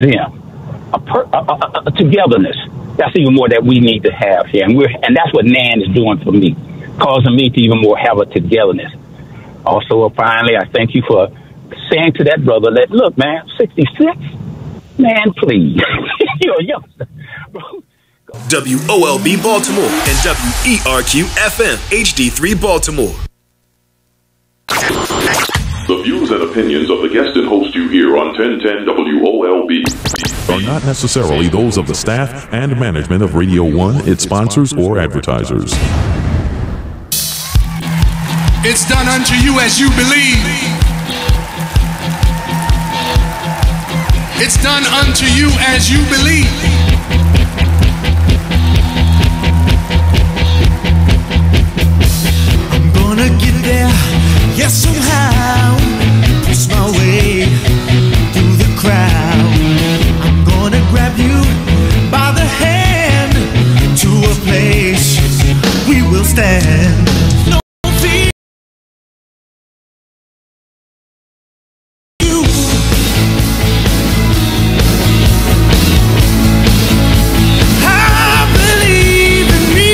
them. A togetherness. That's even more that we need to have here, and that's what NAN is doing for me, causing me to even more have a togetherness. Also, finally, I thank you for saying to that brother that, look, man, 66, man, please, you're a youngster, bro. WOLB Baltimore and WERQ FM HD3 Baltimore. The views and opinions of the guest and host you hear on 1010 WOLB are not necessarily those of the staff and management of Radio 1, its sponsors, or advertisers. It's done unto you as you believe. It's done unto you as you believe. I'm gonna get there, yes, somehow. Push my way through the crowd. I'm gonna grab you by the hand to a place we will stand. No fear. You. I believe in me.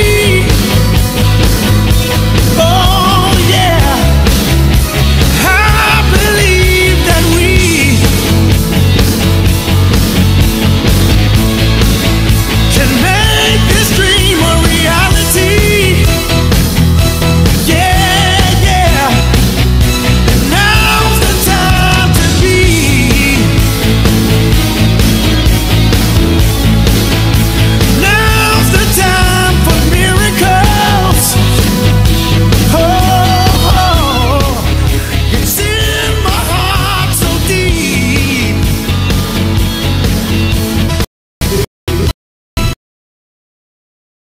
Oh yeah. I believe that we can make this dream a reality. Yeah, yeah. Now's the time to be. Now's the time for miracles. Oh, it's in my heart so deep.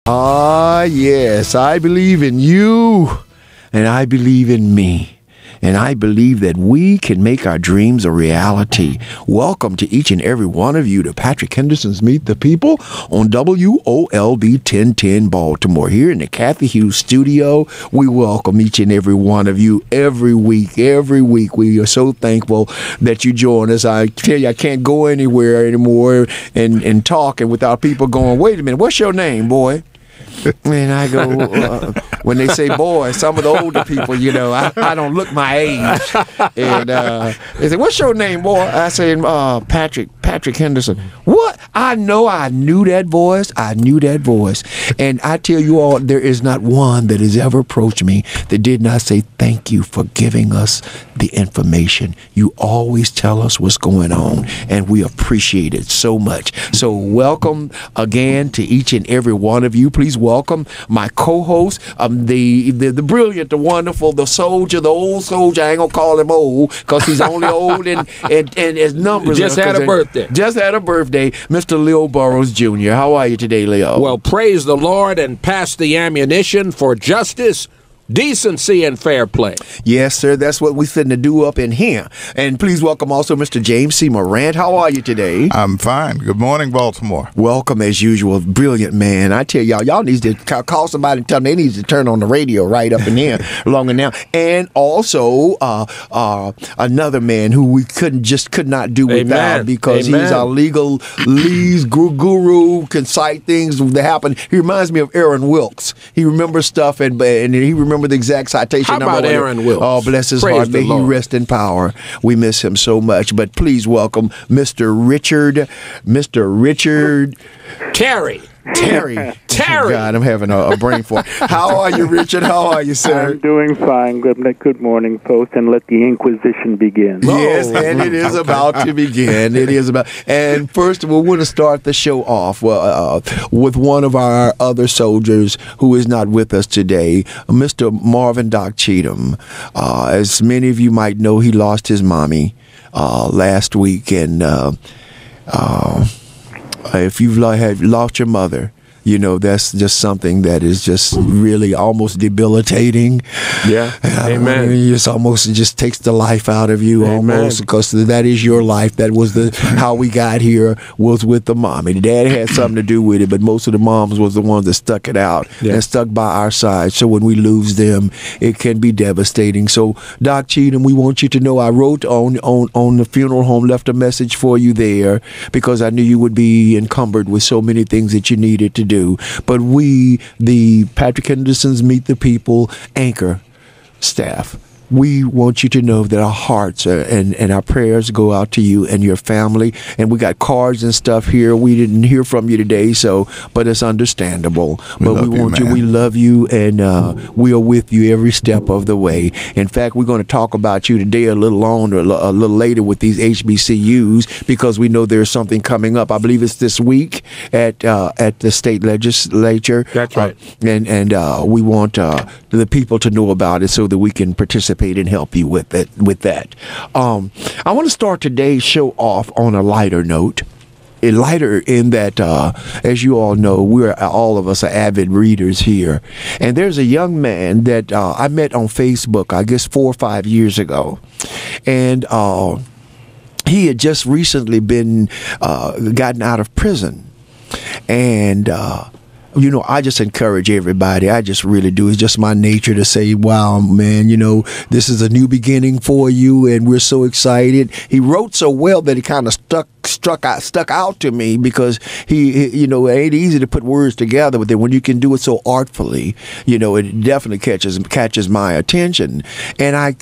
Ah, yes, I believe in you, and I believe in me, and I believe that we can make our dreams a reality. Welcome to each and every one of you to Patrick Henderson's Meet the People on WOLB 1010 Baltimore. Here in the Kathy Hughes studio, we welcome each and every one of you every week. Every week, we are so thankful that you join us. I tell you, I can't go anywhere anymore and talking without people going, wait a minute, what's your name, boy? And I go, when they say boy, some of the older people, you know, I don't look my age. And they say, what's your name, boy? I say, Patrick Henderson. What? I knew that voice. I knew that voice. And I tell you all, there is not one that has ever approached me that did not say, thank you for giving us the information. You always tell us what's going on, and we appreciate it so much. So welcome again to each and every one of you. Please welcome my co-host, the brilliant, the wonderful, the soldier, the old soldier. I ain't gonna call him old because he's only old and his numbers. Just had a birthday. Just had a birthday, Mr. Leo Burrows Jr. How are you today, Leo? Well, praise the Lord and pass the ammunition for justice, decency, and fair play. Yes, sir. That's what we finna do up in here. And please welcome also Mr. James C. Morant. How are you today? I'm fine. Good morning, Baltimore. Welcome as usual. Brilliant, man. I tell y'all need to call somebody and tell them they need to turn on the radio right up in here longer now. And also another man who we could not do without because he's our legalese guru, can cite things that happen. He reminds me of Aaron Wilkes. He remembers stuff and he remember the exact citation. How about Aaron Wilkes? Oh, bless his heart. May he rest in power. We miss him so much. But please welcome Mr. Richard Terry. God, I'm having a brain fart. How are you, Richard? How are you, sir? I'm doing fine. Good morning, folks, and let the Inquisition begin. Yes, and it is about to begin. It is about. And first of all, we want to start the show off with one of our other soldiers who is not with us today, Mr. Marvin Doc Cheatham. As many of you might know, he lost his mommy last week, and if you've lost your mother, You know, that's just something that is just really almost debilitating. Yeah. Amen. It's almost, it just takes the life out of you. Amen. Almost, because that is your life. That was how we got here, was with the mommy. The dad had something to do with it, but most of the moms was the ones that stuck it out and stuck by our side. So when we lose them, it can be devastating. So Doc Cheatham, we want you to know I wrote on the funeral home, left a message for you there, because I knew you would be encumbered with so many things that you needed to do. But we, the Patrick Henderson's Meet the People anchor staff, we want you to know that our hearts and our prayers go out to you and your family. And we got cards and stuff here. We didn't hear from you today, but it's understandable. But we want you. We love you, and we are with you every step of the way. In fact, we're going to talk about you today a little later with these HBCUs, because we know there's something coming up. I believe it's this week at the state legislature. That's right. And we want the people to know about it so that we can participate and help you with that. I want to start today's show off on a lighter note. Lighter in that, as you all know, all of us are avid readers here. And there's a young man that I met on Facebook, I guess 4 or 5 years ago. And he had just recently been gotten out of prison. And you know, I just encourage everybody. I just really do. It's just my nature to say, wow, man, you know, this is a new beginning for you, and we're so excited. He wrote so well that he kind of stuck out to me, because he, you know, it ain't easy to put words together, but then when you can do it so artfully, you know, it definitely catches my attention. And I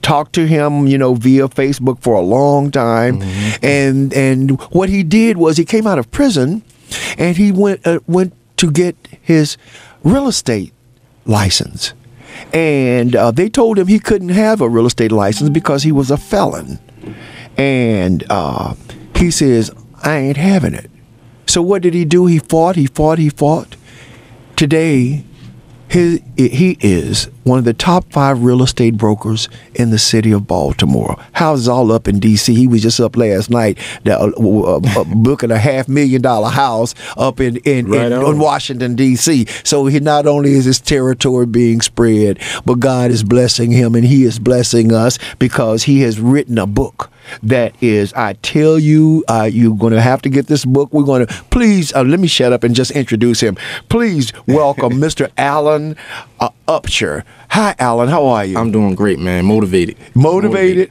talked to him, you know, via Facebook for a long time. And what he did was he came out of prison, and he went to get his real estate license. And they told him he couldn't have a real estate license because he was a felon. And he says, I ain't having it. So what did he do? He fought. Today, he is one of the top 5 real estate brokers in the city of Baltimore. Houses all up in D.C. He was just up last night booking a $500,000 house up in Washington, D.C. So he not only is his territory being spread, but God is blessing him, and he is blessing us, because he has written a book that is, I tell you, you're going to have to get this book. We're going to, please, let me shut up and just introduce him. Please welcome Mr. Alan Upshur. Hi, Alan. How are you? I'm doing great, man. Motivated.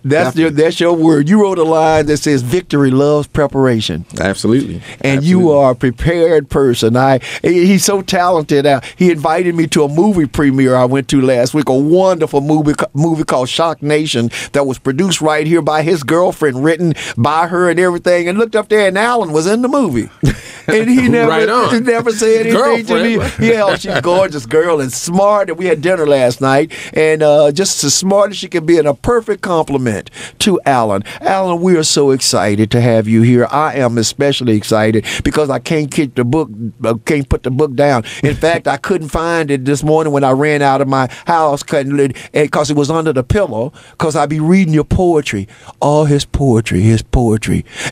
That's your word. You wrote a line that says, "Victory loves preparation." Absolutely. And you are a prepared person. He's so talented. He invited me to a movie premiere I went to last week. A wonderful movie called Shock Nation that was produced right here by his girlfriend, written by her and everything. And looked up there, and Alan was in the movie. And he never said anything to me. Yeah, she's a gorgeous girl and smart. And we had dinner last night. And just as smart as she can be, and a perfect compliment to Alan. Alan, we are so excited to have you here. I am especially excited because I can't put the book down. In fact, I couldn't find it this morning when I ran out of my house, because it was under the pillow, because I be reading your poetry. All his poetry.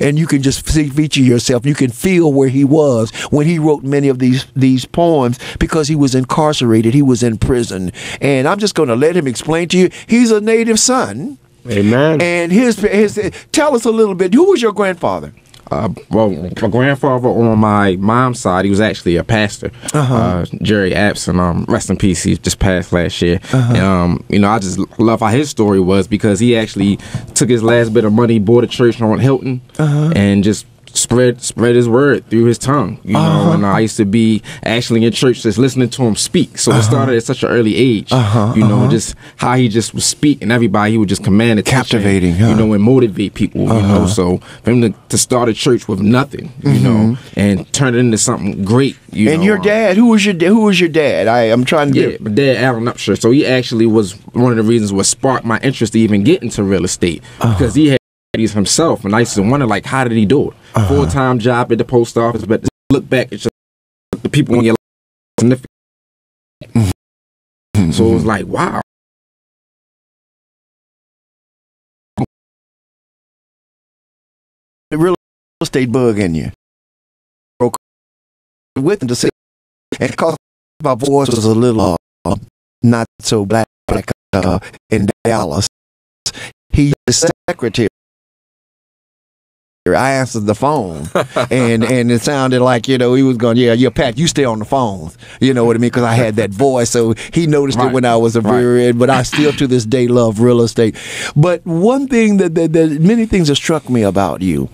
And you can just feature yourself. You can feel where he was when he wrote many of these poems, because he was incarcerated. He was in prison. And I'm just going to let him explain to you. He's a native son. Amen. And tell us a little bit. Who was your grandfather? Well, my grandfather on my mom's side, he was actually a pastor. Jerry Apson, rest in peace. He just passed last year. And, you know, I just love how his story was, because he actually took his last bit of money, bought a church on Hilton, and just spread his word through his tongue, you know. And I used to be actually in church just listening to him speak. So it started at such an early age, you know, just how he just would speak, and everybody, he would just command attention, captivating, you know, and motivate people, you know. So for him to start a church with nothing, you know, and turn it into something great, you know. And your dad, who was your dad? I'm trying to get... my dad, Alan Upshur. So he actually was one of the reasons what sparked my interest to even get into real estate, because he had himself, and I used to wonder, like, how did he do it? Full-time job at the post office, but to look back at the people in your life significant. So it was like, wow. The real estate bug in you. with him to say, and because my voice was a little not so black in Dallas, he the secretary. I answered the phone, and it sounded like, he was going, yeah, Pat, you stay on the phones. You know what I mean? Because I had that voice, so he noticed it when I was a very, but I still to this day love real estate. But one thing that many things that struck me about you,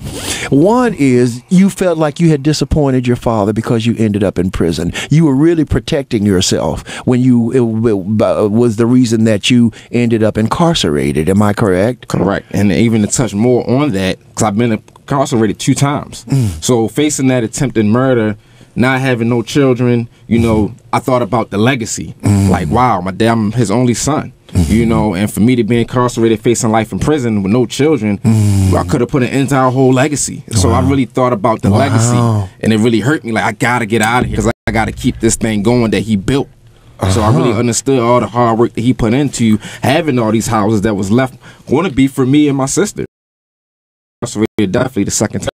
one is you felt like you had disappointed your father because you ended up in prison. You were really protecting yourself when it was the reason that you ended up incarcerated. Am I correct? Correct. And even to touch more on that, because I've been incarcerated 2 times. So facing that attempted murder, not having no children, I thought about the legacy. Like, wow, my dad, I'm his only son. And for me to be incarcerated, facing life in prison with no children, I could have put an end to our whole legacy. So I really thought about the legacy, and it really hurt me. Like, I gotta get out of here because I gotta keep this thing going that he built. So I really understood all the hard work that he put into having all these houses that was left going to be for me and my sister. Definitely the second time.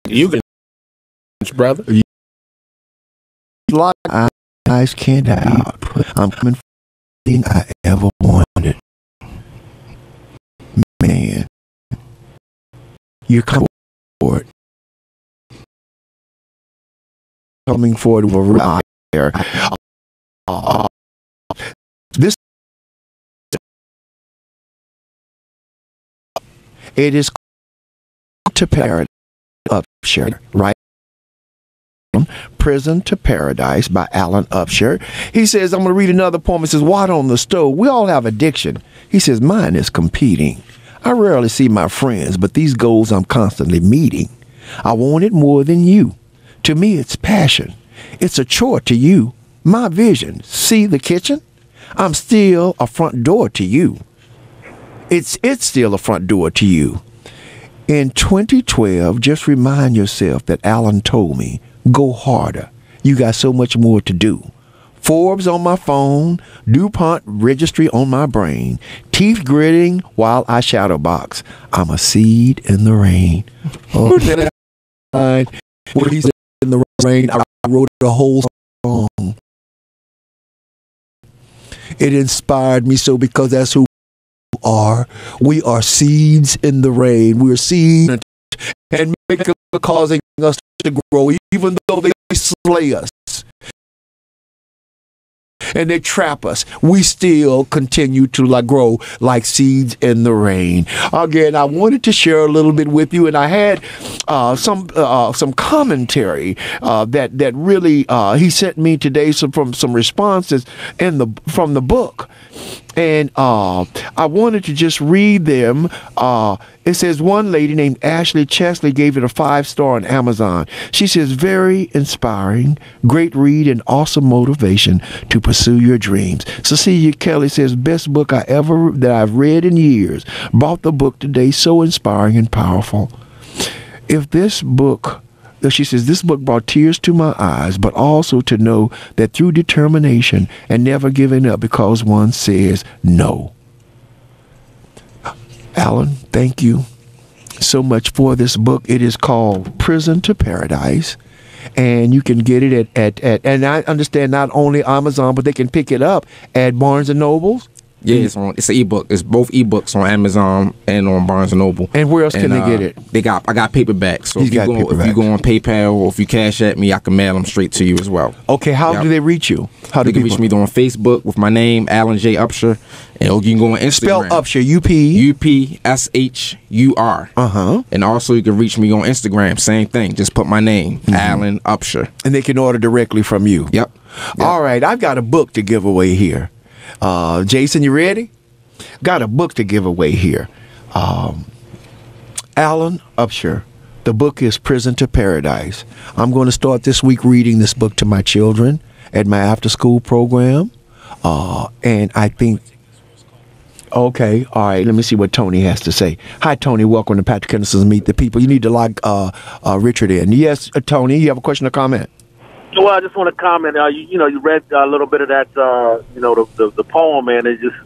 You can, brother. Eyes can't output. I'm coming for everything I ever wanted. Man, you're coming forward. Coming forward with a real there. This it is to Paradise Upshur, right? Prison to Paradise by Alan Upshur. He says, I'm going to read another poem. It says, water on the stove. We all have addiction. He says, mine is competing. I rarely see my friends, but these goals I'm constantly meeting. I want it more than you. To me, it's passion. It's a chore to you. My vision. See the kitchen? I'm still a front door to you. It's still a front door to you. In 2012, just remind yourself that Alan told me, go harder. You got so much more to do. Forbes on my phone, DuPont registry on my brain, teeth gritting while I shadow box. I'm a seed in the rain. Oh, when he's in the rain, I wrote a whole song. It inspired me so because that's who we are seeds in the rain. We're seeds and causing us to grow, even though they slay us and they trap us. We still continue to grow like seeds in the rain. Again, I wanted to share a little bit with you, and I had some commentary that really he sent me today. From some responses from the book. And I wanted to just read them. It says one lady named Ashley Chesley gave it a 5-star on Amazon. She says, very inspiring, great read, and awesome motivation to pursue your dreams. Cecilia Kelly says, best book that I've read in years. Bought the book today, so inspiring and powerful. If this book... She says, this book brought tears to my eyes, but also to know that through determination and never giving up because one says no. Alan, thank you so much for this book. It is called Prison to Paradise, and you can get it at and I understand not only Amazon, but they can pick it up at Barnes & Noble's. Yeah, it's an ebook. It's both ebooks on Amazon and on Barnes & Noble. And where else can they get it? I got paperbacks. So if you go on PayPal or if you cash at me, I can mail them straight to you as well. Okay, how do they reach you? They can reach me on Facebook with my name, Alan J. Upshur. And you can go on Instagram. Spell Upshur, UPSHUR. And also you can reach me on Instagram. Same thing. Just put my name, Alan Upshur. And they can order directly from you. Yep. All right, I've got a book to give away here. Jason, you ready? Got a book to give away here. Alan Upshur. The book is Prison to Paradise. I'm going to start this week reading this book to my children at my after-school program. And I think... Okay, all right, let me see what Tony has to say. Hi, Tony. Welcome to Patrick Henderson's Meet the People. You need to log Richard in. Yes, Tony, you have a question or comment? Well, I just want to comment. You read a little bit of that, the poem, and it just,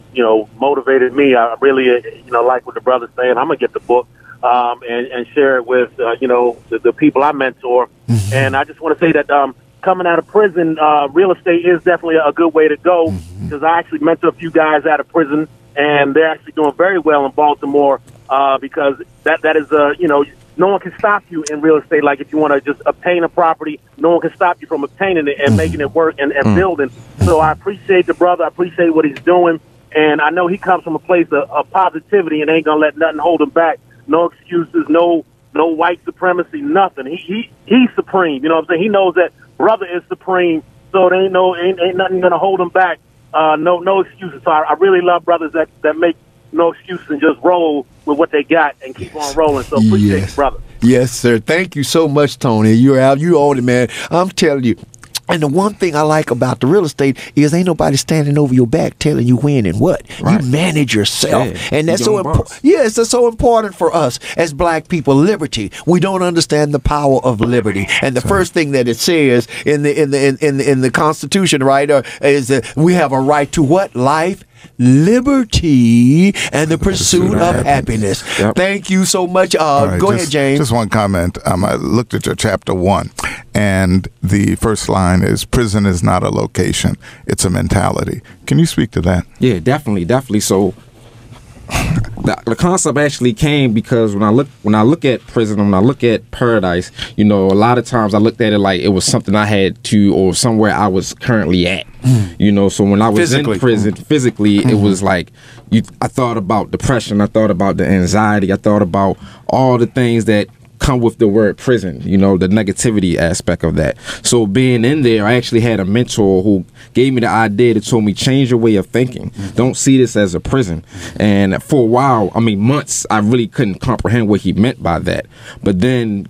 motivated me. I really, like what the brother's saying. I'm gonna get the book. and share it with, the people I mentor. Mm-hmm. And I just want to say that coming out of prison, real estate is definitely a good way to go, because I actually mentor a few guys out of prison, and they're actually doing very well in Baltimore, because that is, no one can stop you in real estate. Like if you want to just obtain a property, no one can stop you from obtaining it and making it work and building. So I appreciate the brother. I appreciate what he's doing. And I know he comes from a place of positivity and ain't going to let nothing hold him back. No excuses, no white supremacy, nothing. He's supreme. You know what I'm saying? He knows that brother is supreme, so there ain't nothing going to hold him back. No excuses. So I really love brothers that make no excuses and just roll with what they got and keep on rolling. So appreciate you, brother. Yes, sir. Thank you so much, Tony. You're out. You own it, man. I'm telling you. And the one thing I like about the real estate is ain't nobody standing over your back telling you when and what. Right. You manage yourself. Yeah, and that's so important. Yes, that's so important for us as black people. Liberty. We don't understand the power of liberty. And the first thing that it says in the Constitution, right, is that we have a right to what? Life, liberty, and the pursuit of happiness. Yep. Thank you so much. Right, go ahead, James. Just one comment. I looked at your chapter 1, and the first line is, prison is not a location, it's a mentality. Can you speak to that? Yeah, definitely. So the concept actually came because when I look at prison, when I look at paradise, a lot of times I looked at it like it was something I had to, or somewhere I was currently at. So when I was in prison, physically, it was like I thought about depression, I thought about the anxiety, I thought about all the things that come with the word prison, the negativity aspect of that. So being in there, I actually had a mentor who gave me the idea that told me, change your way of thinking. Don't see this as a prison. And for a while, months, I really couldn't comprehend what he meant by that. But then,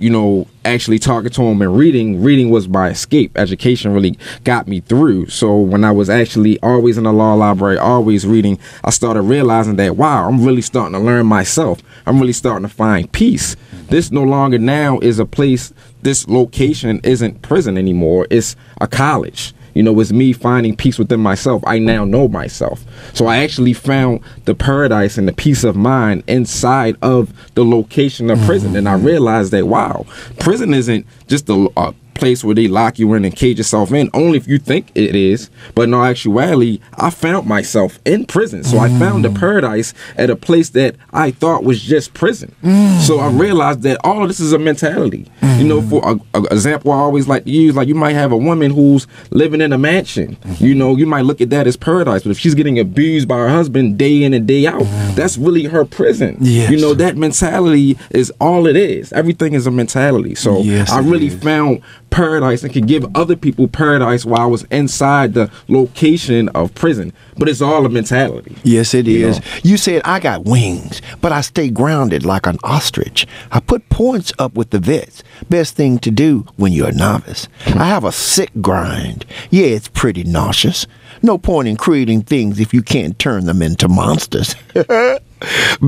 actually talking to him and reading was my escape. Education really got me through. So when I was actually always in the law library, always reading, I started realizing that, wow, I'm really starting to learn myself. I'm really starting to find peace. This no longer now is a place, this location isn't prison anymore. It's a college. It's me finding peace within myself. I now know myself. So I actually found the paradise and the peace of mind inside of the location of prison. And I realized that, wow, prison isn't just a place where they lock you in and cage yourself in, only if you think it is. But in all actuality, I found myself in prison. So I found the paradise at a place that I thought was just prison. So I realized that all of this is a mentality. For an example I always like to use, like you might have a woman who's living in a mansion. You might look at that as paradise, but if she's getting abused by her husband day in and day out, that's really her prison. Yes. That mentality is all it is. Everything is a mentality. So I really found paradise and could give other people paradise while I was inside the location of prison. But it's all a mentality. Yes, it is. You said, I got wings, but I stay grounded like an ostrich. I put points up with the vets. Best thing to do when you're a novice. I have a sick grind. Yeah, it's pretty nauseous. No point in creating things if you can't turn them into monsters.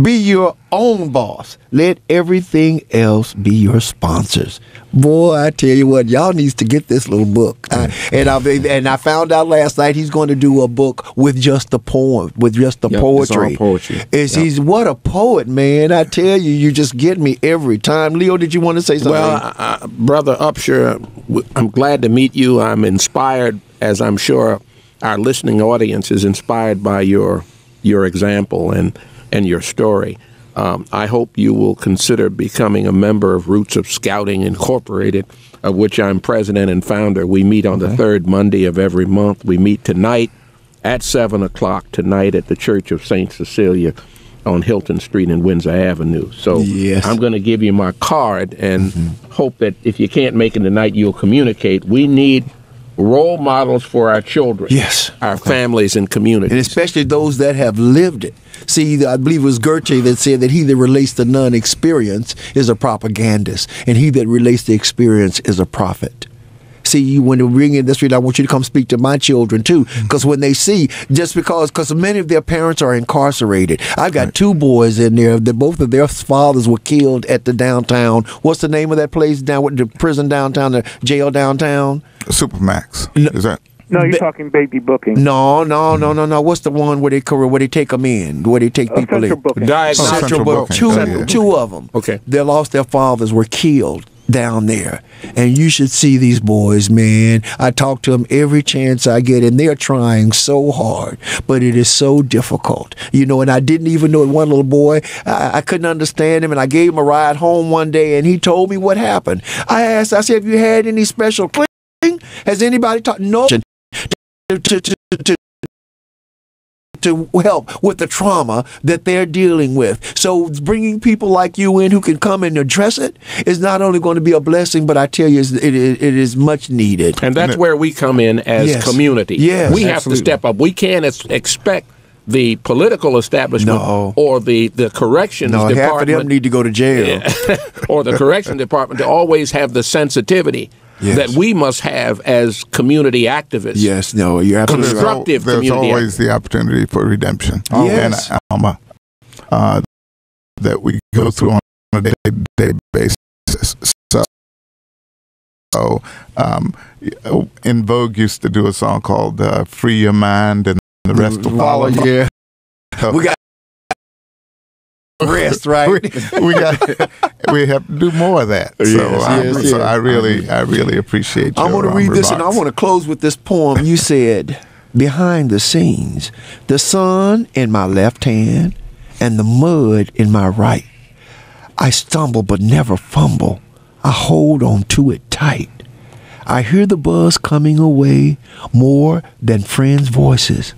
Be your own boss. Let everything else be your sponsors. Boy, I tell you what, y'all needs to get this little book. And I found out last night he's going to do a book with just the poem, with just the poetry. It's all poetry. He's what a poet, man. I tell you, you just get me every time. Leo, did you want to say something? Well, Brother Upshur, I'm glad to meet you. I'm inspired, as I'm sure our listening audience is inspired by your example and your story. I hope you will consider becoming a member of Roots of Scouting Incorporated, of which I'm president and founder. We meet on the third Monday of every month. We meet tonight at 7 o'clock tonight at the Church of St. Cecilia on Hilton Street and Windsor Avenue. So I'm going to give you my card and hope that if you can't make it tonight, you'll communicate. We need role models for our children, our families and communities. And especially those that have lived it. See, I believe it was Goethe that said that he that relates the non-experience is a propagandist, and he that relates the experience is a prophet. See, when you bring in this read, I want you to come speak to my children too, because when they see, because many of their parents are incarcerated. I've got two boys in there that both of their fathers were killed at the downtown. What's the name of that place down with the prison downtown, the jail downtown? Supermax. Is that? No, you're talking baby booking. No. What's the one where they take them in? Where they take people in? Booking. Central booking. Two of them. Okay. They lost their fathers, were killed down there. And you should see these boys, man. I talk to them every chance I get, and they're trying so hard, but it is so difficult. You know, and I didn't even know one little boy, I couldn't understand him, and I gave him a ride home one day, and he told me what happened. I said, have you had any special cleaning? Has anybody taught? No. To help with the trauma that they're dealing with. So bringing people like you in who can come and address it is not only going to be a blessing, but I tell you, it is much needed. And that's where we come in as community. Yes, we have to step up. We can't expect the political establishment or the corrections department. Half of them need to go to jail. Or the corrections department to always have the sensitivity that we must have as community activists. Yes, no, you're absolutely constructive right. There's community always the opportunity for redemption. Yes. And Alma, that we go through on a day-to-day basis. So, In Vogue used to do a song called "Free Your Mind" and the rest will follow. Yeah, we got rest, right? we have to do more of that. So I really appreciate you. I'm going to read this, and I want to close with this poem. You said, behind the scenes, the sun in my left hand and the mud in my right. I stumble but never fumble. I hold on to it tight. I hear the buzz coming away more than friends' voices.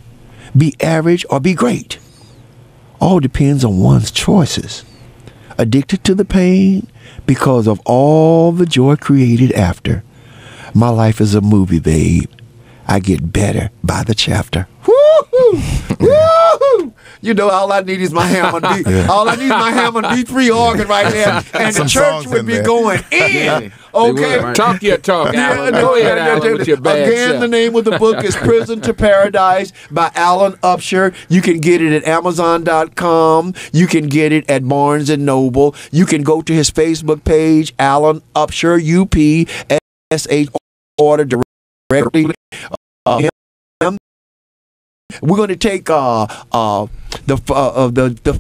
Be average or be great. All depends on one's choices. Addicted to the pain because of all the joy created after. My life is a movie, babe. I get better by the chapter. Woo-hoo! Woo-hoo! You know, all I need is my Hammond B. All I need is my Hammond B3 organ right there, and the church would be going in. Okay, talk your talk, Alan. Go ahead, Alan, with your bad Again, self. the name of the book is Prison to Paradise by Alan Upshur. You can get it at Amazon.com. You can get it at Barnes & Noble. You can go to his Facebook page, Alan Upshur, UPSH, order directly. We're going to take the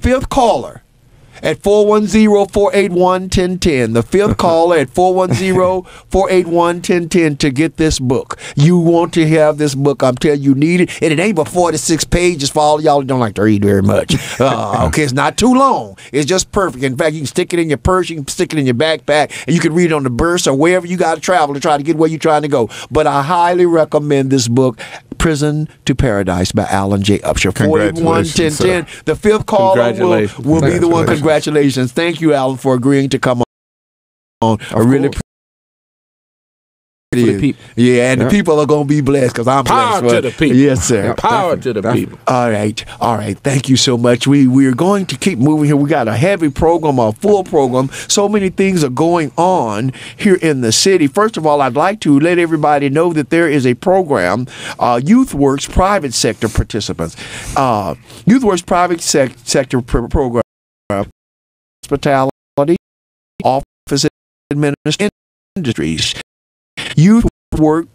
fifth caller at 410-481-1010. The fifth caller at 410-481-1010 to get this book. You want to have this book. I'm telling you, need it. And it ain't but 46 pages for all y'all who don't like to read very much. Okay, it's not too long. It's just perfect. In fact, you can stick it in your purse, you can stick it in your backpack, and you can read it on the bus or wherever you got to travel to try to get where you're trying to go. But I highly recommend this book, Prison to Paradise by Alan J. Upshur. 481-1010. The fifth caller will be the one. Congratulations. Thank you, Alan, for agreeing to come on. I really appreciate it. Yeah, and the people are going to be blessed because I'm power blessed. To the people. Yes, sir. Power to the people. All right. Thank you so much. We are going to keep moving here. We got a heavy program, a full program. So many things are going on here in the city. First of all, I'd like to let everybody know that there is a program, YouthWorks private sector participants. YouthWorks private sector program, hospitality, office administration, industries. Youth work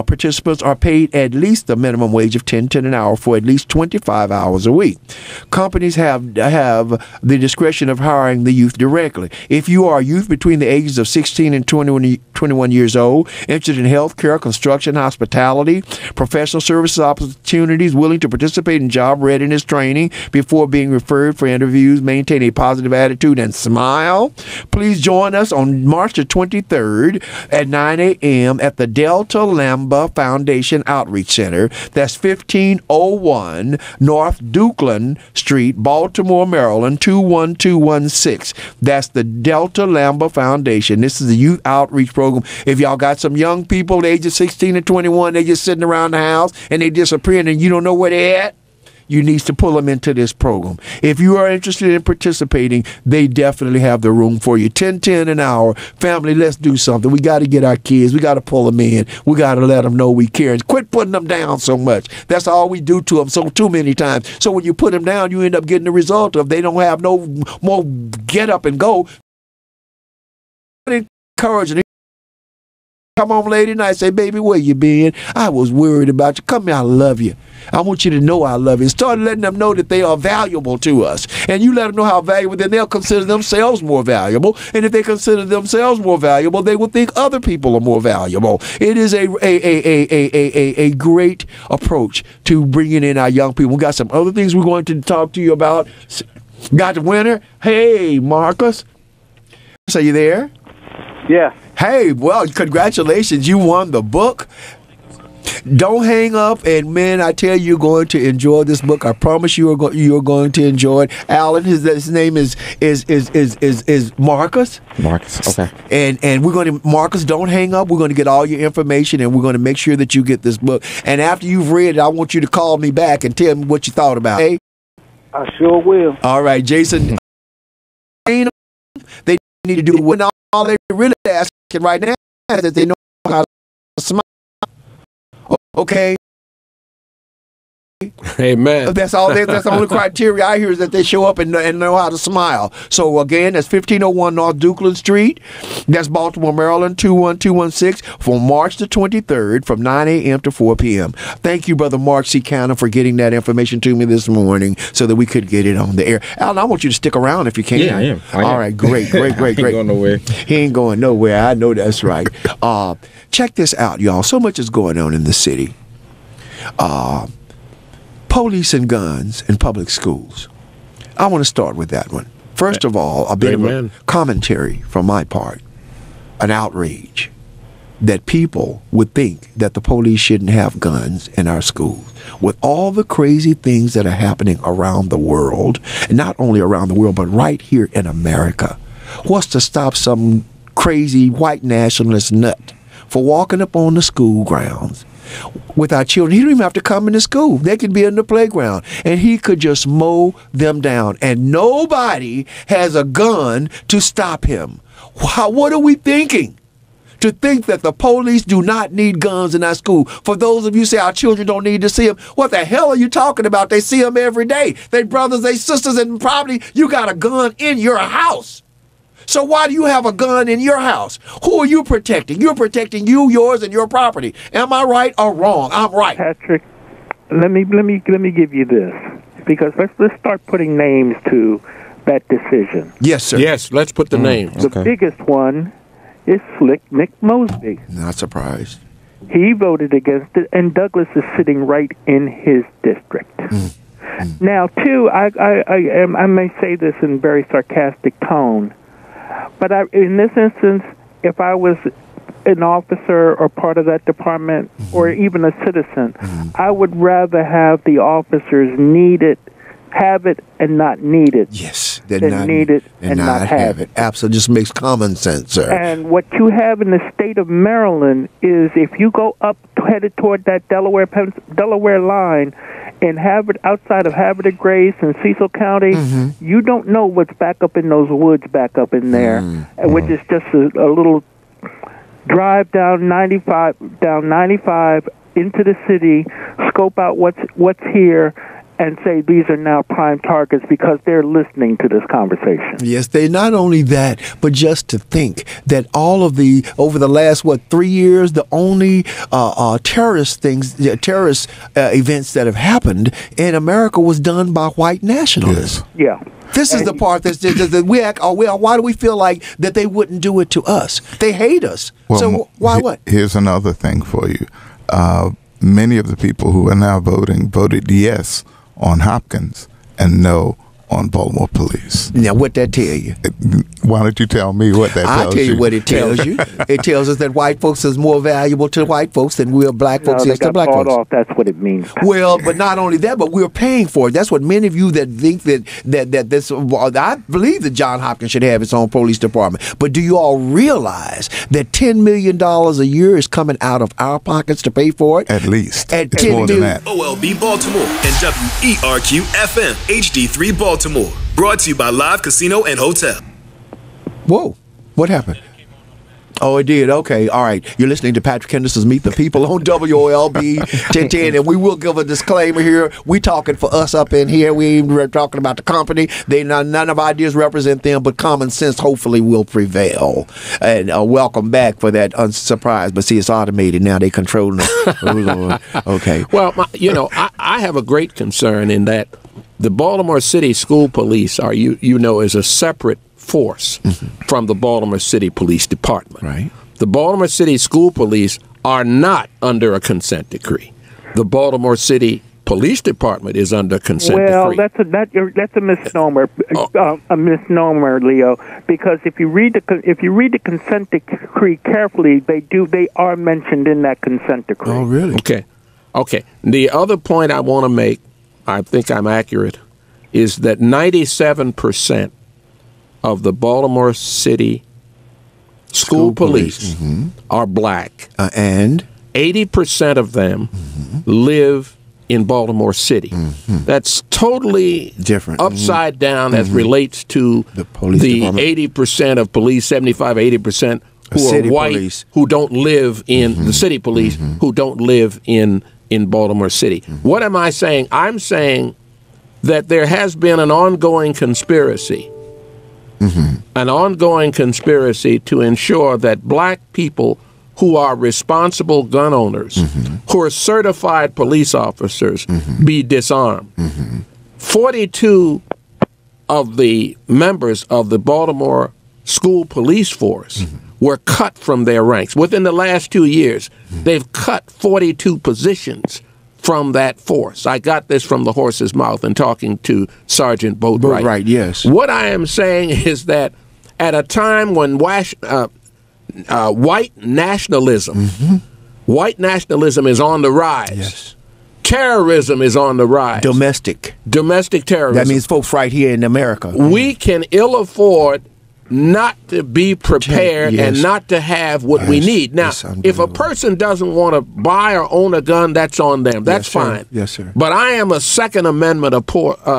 participants are paid at least the minimum wage of $10 an hour for at least 25 hours a week. Companies have the discretion of hiring the youth directly. If you are a youth between the ages of 16 and 21 years old, interested in healthcare, construction, hospitality, professional services opportunities, willing to participate in job readiness training before being referred for interviews, maintain a positive attitude, and smile, please join us on March the 23rd at 9 a.m. at the Delta Lambda Foundation Outreach Center. That's 1501 North Dukeland Street, Baltimore, Maryland, 21216. That's the Delta Lambda Foundation. This is the youth outreach program. If y'all got some young people, the age of 16 and 21, they just sitting around the house and they disappearing and you don't know where they're at, you need to pull them into this program. If you are interested in participating, they definitely have the room for you. $10 an hour. Family, let's do something. We got to get our kids. We got to pull them in. We got to let them know we care. And quit putting them down so much. That's all we do to them too many times. So when you put them down, you end up getting the result of they don't have no more get up and go. Encourage come home late at night, say, baby, where you been? I was worried about you. Come here, I love you. I want you to know I love you. Start letting them know that they are valuable to us. And you let them know how valuable, then they'll consider themselves more valuable. And if they consider themselves more valuable, they will think other people are more valuable. It is a great approach to bringing in our young people. We got some other things we're going to talk to you about. Got the winner? Hey, Marcus. Are you there? Yeah. Hey, well, congratulations. You won the book. Don't hang up, and man, I tell you, you're going to enjoy this book. I promise you are going to enjoy it. Alan, his name is Marcus. Marcus, okay. And we're going to, Marcus, don't hang up. We're going to get all your information, and we're going to make sure that you get this book. And after you've read it, I want you to call me back and tell me what you thought about it. Hey? I sure will. All right, Jason. They need to do what all they really asking right now is that they know how to smile. Okay. Amen. That's all. That's the only criteria I hear is that they show up and know how to smile. So again, that's 1501 North Dukeland Street. That's Baltimore, Maryland 21216 for March the 23rd from 9 a.m. to 4 p.m. Thank you, Brother Mark C. Cannon, for getting that information to me this morning so that we could get it on the air. Alan, I want you to stick around if you can. Yeah, I am. All right, great. He ain't going nowhere. He ain't going nowhere. I know that's right. Check this out, y'all. So much is going on in the city. Police and guns in public schools. I want to start with that one. First of all, a bit of a commentary from my part, an outrage that people would think that the police shouldn't have guns in our schools. With all the crazy things that are happening around the world, and not only around the world, but right here in America, what's to stop some crazy white nationalist nut for walking up on the school grounds with our children? He don't even have to come into school. They could be in the playground, and he could just mow them down, and nobody has a gun to stop him. What are we thinking? To think that the police do not need guns in our school. For those of you who say our children don't need to see them, what the hell are you talking about? They see them every day. They brothers, they sisters, and probably you got a gun in your house. So why do you have a gun in your house? Who are you protecting? You're protecting you, yours, and your property. Am I right or wrong? I'm right. Patrick, let me give you this, because let's start putting names to that decision. Yes, sir. Yes, let's put the names. The biggest one is Slick Nick Mosby. Not surprised. He voted against it, and Douglas is sitting right in his district. Now, too, I may say this in very sarcastic tone, but in this instance, if I was an officer or part of that department or even a citizen, I would rather have the officers have it and not need it. Yes, than need it and not have it. Absolutely, just makes common sense, sir. And what you have in the state of Maryland is if you go up headed toward that Delaware line and outside of Havre de Grace and Cecil County, you don't know what's back up in those woods back up in there, which is just a little drive down 95 into the city, scope out what's here, and say these are now prime targets because they're listening to this conversation. Yes, they not only that, but just to think that over the last 3 years, the only terrorist events that have happened in America was done by white nationalists. Yeah. This is the part that we act. Why do we feel like that they wouldn't do it to us? They hate us. Well, so why what? Here's another thing for you. Many of the people who are now voted yes on Hopkins and no on Baltimore police. Now, what that tell you? Why don't you tell me what that tells you? I tell you what it tells you. It tells us that white folks is more valuable to white folks than we are black folks is to black folks. Off. That's what it means. Well, but not only that, but we're paying for it. That's what many of you that think that this. I believe that John Hopkins should have its own police department. But do you all realize that $10 million a year is coming out of our pockets to pay for it? At least. At it's more than that. OLB Baltimore and WERQ FM HD3 Baltimore. Brought to you by Live Casino and Hotel. Whoa, what happened? Oh, it did. Okay. All right. You're listening to Patrick Henderson's Meet the People on WOLB 1010, and we will give a disclaimer here. We talking for us up in here. We ain't talking about the company. None of our ideas represent them, but common sense hopefully will prevail. And welcome back for that unsurprise. But see, it's automated now. They controlling it. Oh, Lord. Okay. Well, I have a great concern in that the Baltimore City School Police are, is a separate force from the Baltimore City Police Department. Right. The Baltimore City School Police are not under a consent decree. The Baltimore City Police Department is under consent decree. Well, that's a misnomer. A misnomer, Leo. Because if you read the consent decree carefully, they are mentioned in that consent decree. Oh, really? Okay. The other point I want to make, I think I'm accurate, is that 97% of the Baltimore City School Police are black. And 80% of them live in Baltimore City. That's totally different, upside down as relates to the 80% of police, 75, 80% who are white, police, who don't live in the city police, who don't live in Baltimore City. What am I saying? I'm saying that there has been an ongoing conspiracy to ensure that black people who are responsible gun owners, who are certified police officers, be disarmed. 42 of the members of the Baltimore School Police Force were cut from their ranks. Within the last 2 years, they've cut 42 positions from that force. I got this from the horse's mouth in talking to Sergeant Boatwright. Right, yes. What I am saying is that at a time when white nationalism is on the rise, yes, terrorism is on the rise. Domestic terrorism. That means folks right here in America. We can ill afford not to be prepared and not to have what we need. Now, if a person doesn't want to buy or own a gun, that's on them. That's fine. Yes, sir. But I am a Second Amendment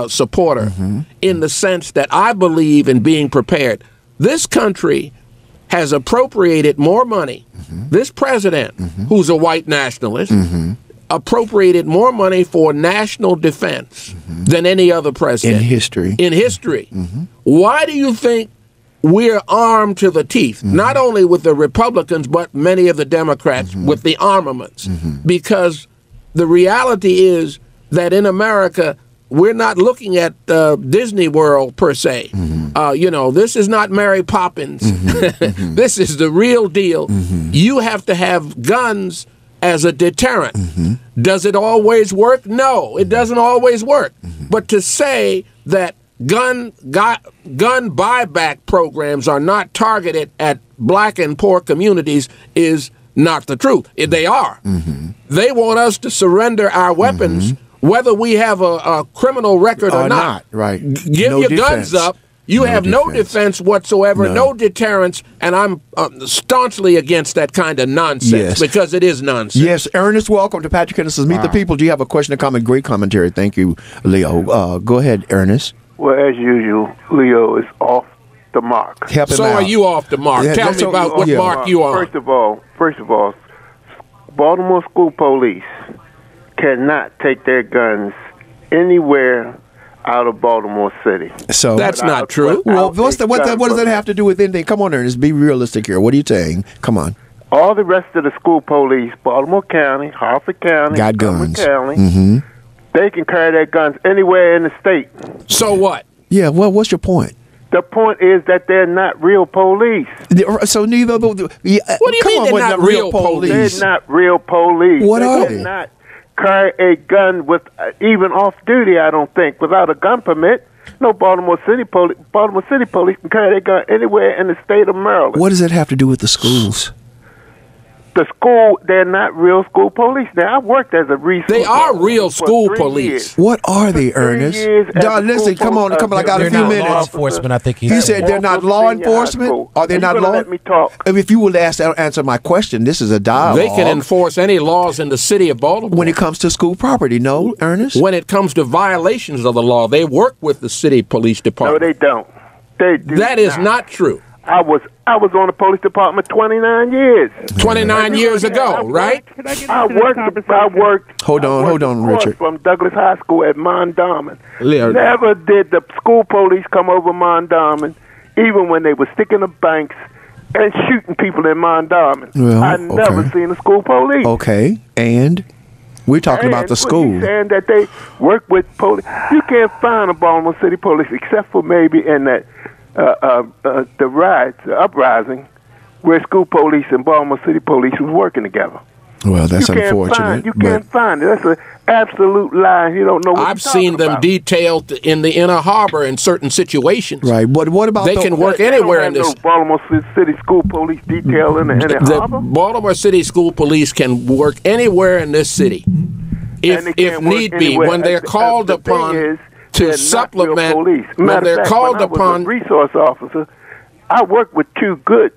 supporter in the sense that I believe in being prepared. This country has appropriated more money. This president, who's a white nationalist, appropriated more money for national defense than any other president. In history. Why do you think we're armed to the teeth, not only with the Republicans, but many of the Democrats with the armaments? Because the reality is that in America, we're not looking at Disney World per se. This is not Mary Poppins. This is the real deal. You have to have guns as a deterrent. Does it always work? No, it doesn't always work. But to say that gun buyback programs are not targeted at black and poor communities is not the truth. They are. They want us to surrender our weapons, whether we have a criminal record or not. Right. Give your guns up. You have no defense whatsoever, no deterrence, and I'm staunchly against that kind of nonsense because it is nonsense. Yes, Ernest, welcome to Patrick Henderson's Meet the People. Do you have a question or comment? Great commentary. Thank you, Leo. Go ahead, Ernest. Well, as usual, Leo is off the mark. So are you off the mark? Tell me about what mark you are. First of all, Baltimore School Police cannot take their guns anywhere out of Baltimore City. So that's not true. Well, what does that have to do with anything? Come on, Ernest, be realistic here. What are you saying? Come on. All the rest of the school police, Baltimore County, Harford County, got guns. County, they can carry their guns anywhere in the state. So what? Yeah, well, what's your point? The point is that they're not real police. So neither. What do you mean they're not real police? They're not real police. What are they? Not carry a gun with even off duty. I don't think without a gun permit. No Baltimore City police can carry their gun anywhere in the state of Maryland. What does that have to do with the schools? The school, they're not real school police. Now, I worked as a resource. They are real school police. What are they, Ernest? Don, listen, come on, I got a few minutes. Law enforcement, I think he said they're not law enforcement? Are they not law? Let me talk. If you will answer my question, this is a dialogue. They can enforce any laws in the city of Baltimore. When it comes to school property, no, Ernest? When it comes to violations of the law, they work with the city police department. No, they don't. They do That is not true. I was on the police department 29 years. 29 years ago, right? I worked. Hold on, Richard. From Douglas High School at Mondawmin. Yeah. Never did the school police come over Mondawmin, even when they were sticking the banks and shooting people in Mondawmin. Well, I never seen the school police. Okay, and we're talking about the school. Saying that they work with police. You can't find a Baltimore City police except for maybe in that the uprising, where school police and Baltimore City police was working together. Well, that's unfortunate. You can't find it. That's an absolute lie. You don't know what I've seen them detailed in the Inner Harbor in certain situations. Right. What about they can work anywhere in this? Baltimore City school police detail in the harbor? Baltimore City school police can work anywhere in this city, if need be, when they're called upon to supplement. When they're called upon, resource officer, I worked with two good.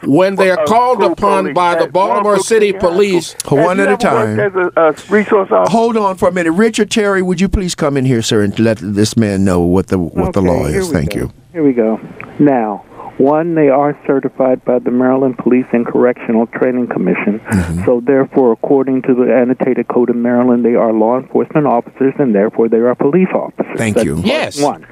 When they're called upon by the Baltimore City Police, one at a time. As a resource officer. Hold on for a minute, Richard Terry. Would you please come in here, sir, and let this man know what the law is? Thank you. Here we go. Now, one, they are certified by the Maryland Police and Correctional Training Commission. So, therefore, according to the annotated code of Maryland, they are law enforcement officers, and therefore they are police officers. Thank you. Yes. One.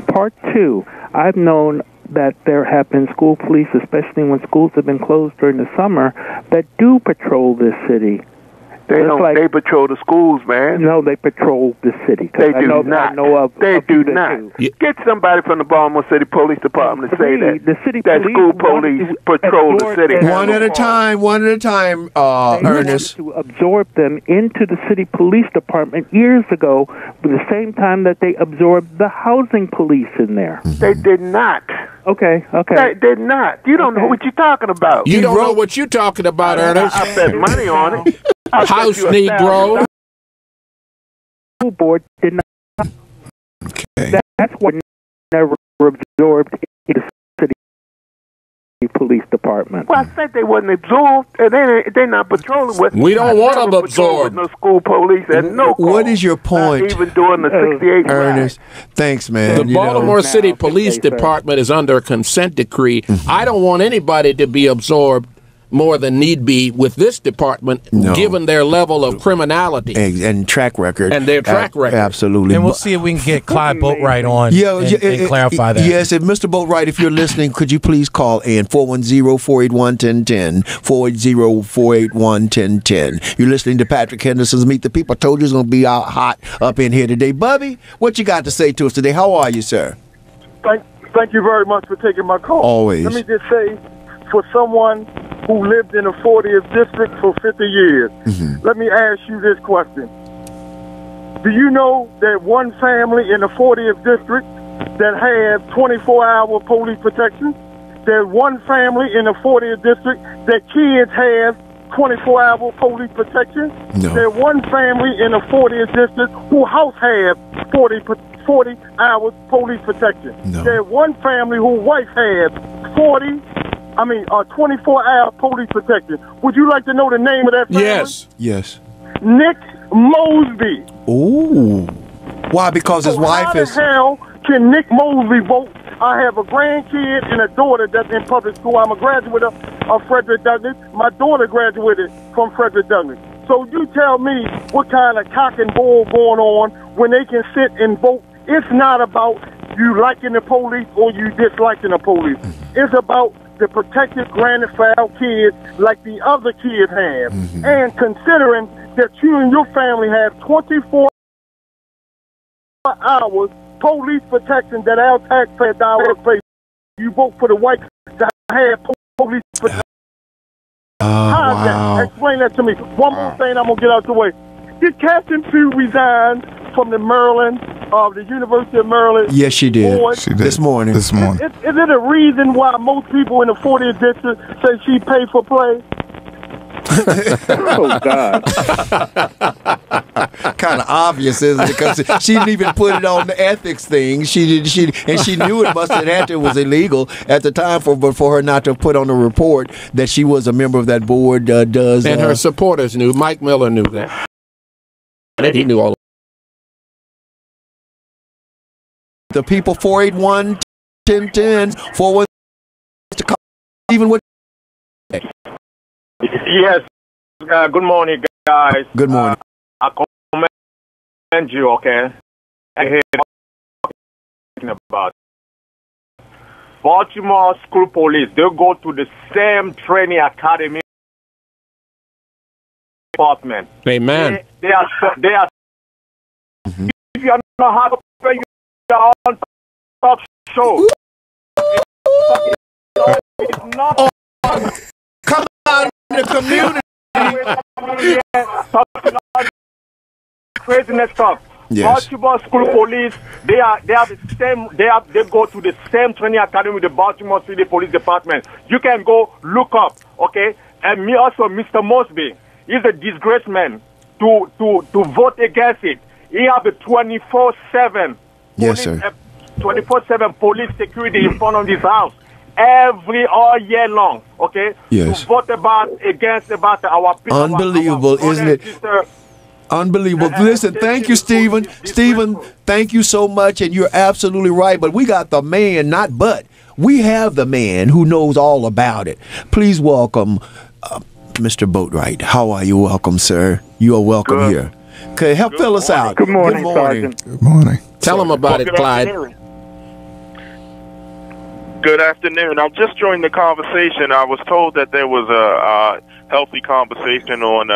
Part two, I've known that there have been school police, especially when schools have been closed during the summer, that do patrol this city. They don't. They patrol the schools, man. No, they patrol the city. They do not. They do not. Get somebody from the Baltimore City Police Department to say that the city that school police patrol the city. One at a time, Ernest. To absorb them into the city police department years ago, at the same time that they absorbed the housing police in there. They did not. Okay. They did not. You don't know what you're talking about. You don't know what you're talking about, Ernest. I bet money on it. House Negro. School board did not. Okay. That's what never absorbed into the city police department. Well, I said they wasn't absorbed, and they're not patrolling with. We don't want them absorbed. No school police and no. What is your point? Not even during the 68. Ernest, thanks, man. The Baltimore City Police Department is under a consent decree. I don't want anybody to be absorbed more than need be with this department, given their level of criminality and track record. And their track record. Absolutely. And we'll see if we can get Clyde Boatwright on and clarify that. Yes, if Mr. Boatwright, if you're listening, could you please call in 410-481-1010, 480-481-1010. You're listening to Patrick Henderson's Meet the People. I told you it's going to be out hot up in here today. Bubby, what you got to say to us today? How are you, sir? Thank you very much for taking my call. Always. Let me just say, for someone who lived in the 40th district for 50 years, let me ask you this question. Do you know that one family in the 40th district that has 24-hour police protection? There's one family in the 40th district that kids have 24-hour police protection. No. There's one family in the 40th district who house has 40 hours police protection. No. There's one family whose wife has 24-hour police protection. Would you like to know the name of that family? Yes. Nick Mosby. Ooh. Why? Because his wife is. How the hell can Nick Mosby vote? I have a grandkid and a daughter that's in public school. I'm a graduate of Frederick Douglass. My daughter graduated from Frederick Douglass. So you tell me what kind of cock and bull going on when they can sit and vote. It's not about you liking the police or you disliking the police. It's about the protected granted file kids like the other kids have. And considering that you and your family have 24 hours police protection that our taxpayer dollars pay, you vote for the whites to have police protection. How's that? Explain that to me. One more thing, I'm going to get out the way. Did Captain Pugh resign from the University of Maryland? Yes, she did. Board? She did. This morning. Is it a reason why most people in the 40th district say she paid for play? Oh, God. Kind of obvious, isn't it? Because she didn't even put it on the ethics thing. She knew it must have had to. It was illegal at the time for her not to put on the report that she was a member of that board. And her supporters knew. Mike Miller knew that. And he knew all. The people, 481-1010, 410. Stephen, what? Yes. Good morning, guys. Good morning. I commend you, okay? I hear talking about Baltimore School Police. They go to the same training academy department. Amen. They are. If you are not happy, you are on talk show. It's not. Come out in the community. Craziness stuff. Yes. Baltimore School Police, they have the same. They go to the same training academy with the Baltimore City Police Department. You can go look up, okay? And me also, Mr. Mosby, he's a disgraced man to vote against it. He have a 24/7. Yes, sir. 24/7 police security in front of his house all year long, okay? Yes. To vote against our people. Unbelievable, isn't it? Unbelievable. Listen, thank you, Stephen. Stephen, thank you so much, and you're absolutely right. But we got the man, not but. We have the man who knows all about it. Please welcome Mr. Boatwright. How are you? Welcome, sir. You are welcome here. Okay, help fill us out. Good morning, Sergeant. Good morning. Tell them about it, Clyde. Good afternoon. I just joined the conversation. I was told that there was a healthy conversation on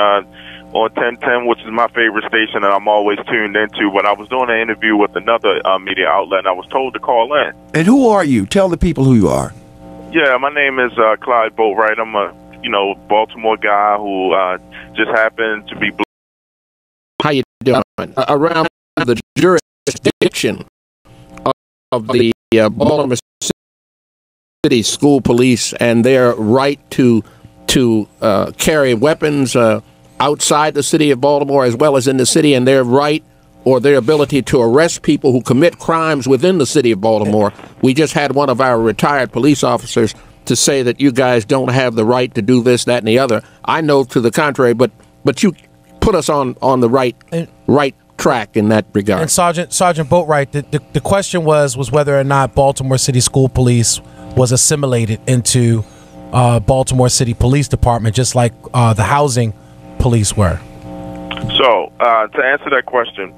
1010, which is my favorite station that I'm always tuned into. But I was doing an interview with another media outlet, and I was told to call in. And who are you? Tell the people who you are. Yeah, my name is Clyde Boatwright. I'm a Baltimore guy who just happened to be. How you doing? Around the jurisdiction of the Baltimore City School Police and their right to carry weapons outside the city of Baltimore as well as in the city, and their right or their ability to arrest people who commit crimes within the city of Baltimore. We just had one of our retired police officers to say that you guys don't have the right to do this, that, and the other. I know to the contrary, but you put us on the right track in that regard. And Sergeant Boatwright, the question was whether or not Baltimore City School Police was assimilated into Baltimore City Police Department, just like the housing police were. So, to answer that question,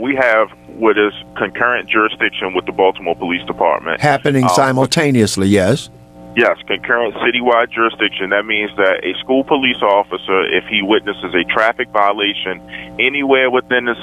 we have what is concurrent jurisdiction with the Baltimore Police Department. Happening simultaneously, yes. Yes, concurrent citywide jurisdiction. That means that a school police officer, if he witnesses a traffic violation anywhere within the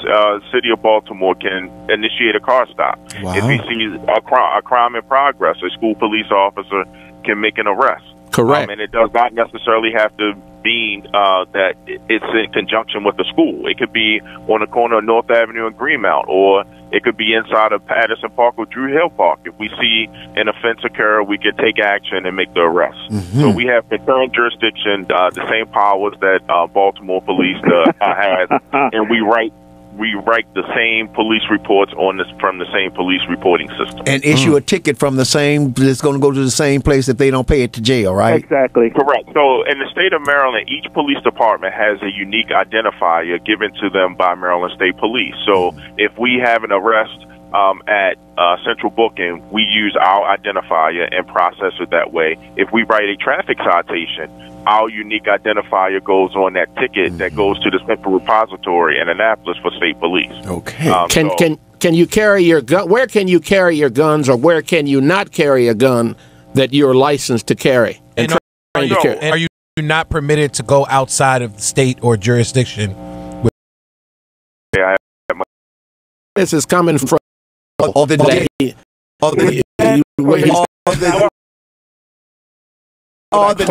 city of Baltimore, can initiate a car stop. Wow. If he sees a crime in progress, a school police officer can make an arrest. Correct. And it does not necessarily have to be that it's in conjunction with the school. It could be on the corner of North Avenue and Greenmount, or it could be inside of Patterson Park or Drew Hill Park. If we see an offense occur, we can take action and make the arrest. Mm-hmm. So we have concurrent jurisdiction, the same powers that Baltimore Police has, and we write the same police reports from the same police reporting system. And issue a ticket from the same, it's going to go to the same place if they don't pay it to jail, right? Exactly. Correct. So in the state of Maryland, each police department has a unique identifier given to them by Maryland State Police. So if we have an arrest at Central Booking, we use our identifier and process it that way. If we write a traffic citation, our unique identifier goes on that ticket that goes to the central repository in Annapolis for state police. Okay. Can you carry your gun? Where can you carry your guns, or where can you not carry a gun that you're licensed to carry? Are you not permitted to go outside of the state or jurisdiction? This is coming from the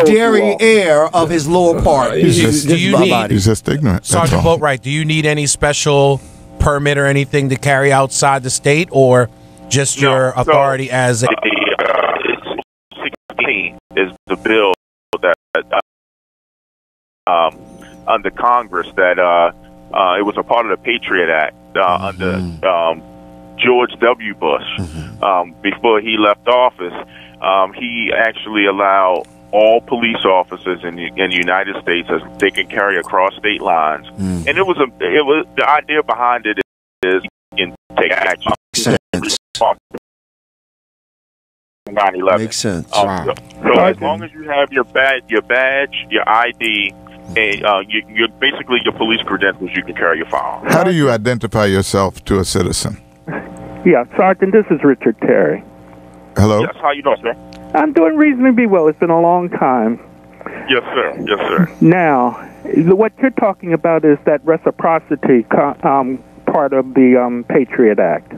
derriere of his lower part. He's just ignorant. Sergeant Boatwright, do you need any special permit or anything to carry outside the state, or just your authority as a... 16 is the bill that under Congress that it was a part of the Patriot Act under George W. Bush. Before he left office, he actually allowed all police officers in the United States as they can carry across state lines, and it was the idea behind it is you can take action. after 9/11. Makes sense. So as long as you have your badge, your ID, and you're basically your police credentials, you can carry your firearm. How do you identify yourself to a citizen? Yeah, Sergeant, this is Richard Terry. Hello? Yes, how you doing, sir? I'm doing reasonably well. It's been a long time. Yes, sir. Yes, sir. Now, what you're talking about is that reciprocity part of the Patriot Act.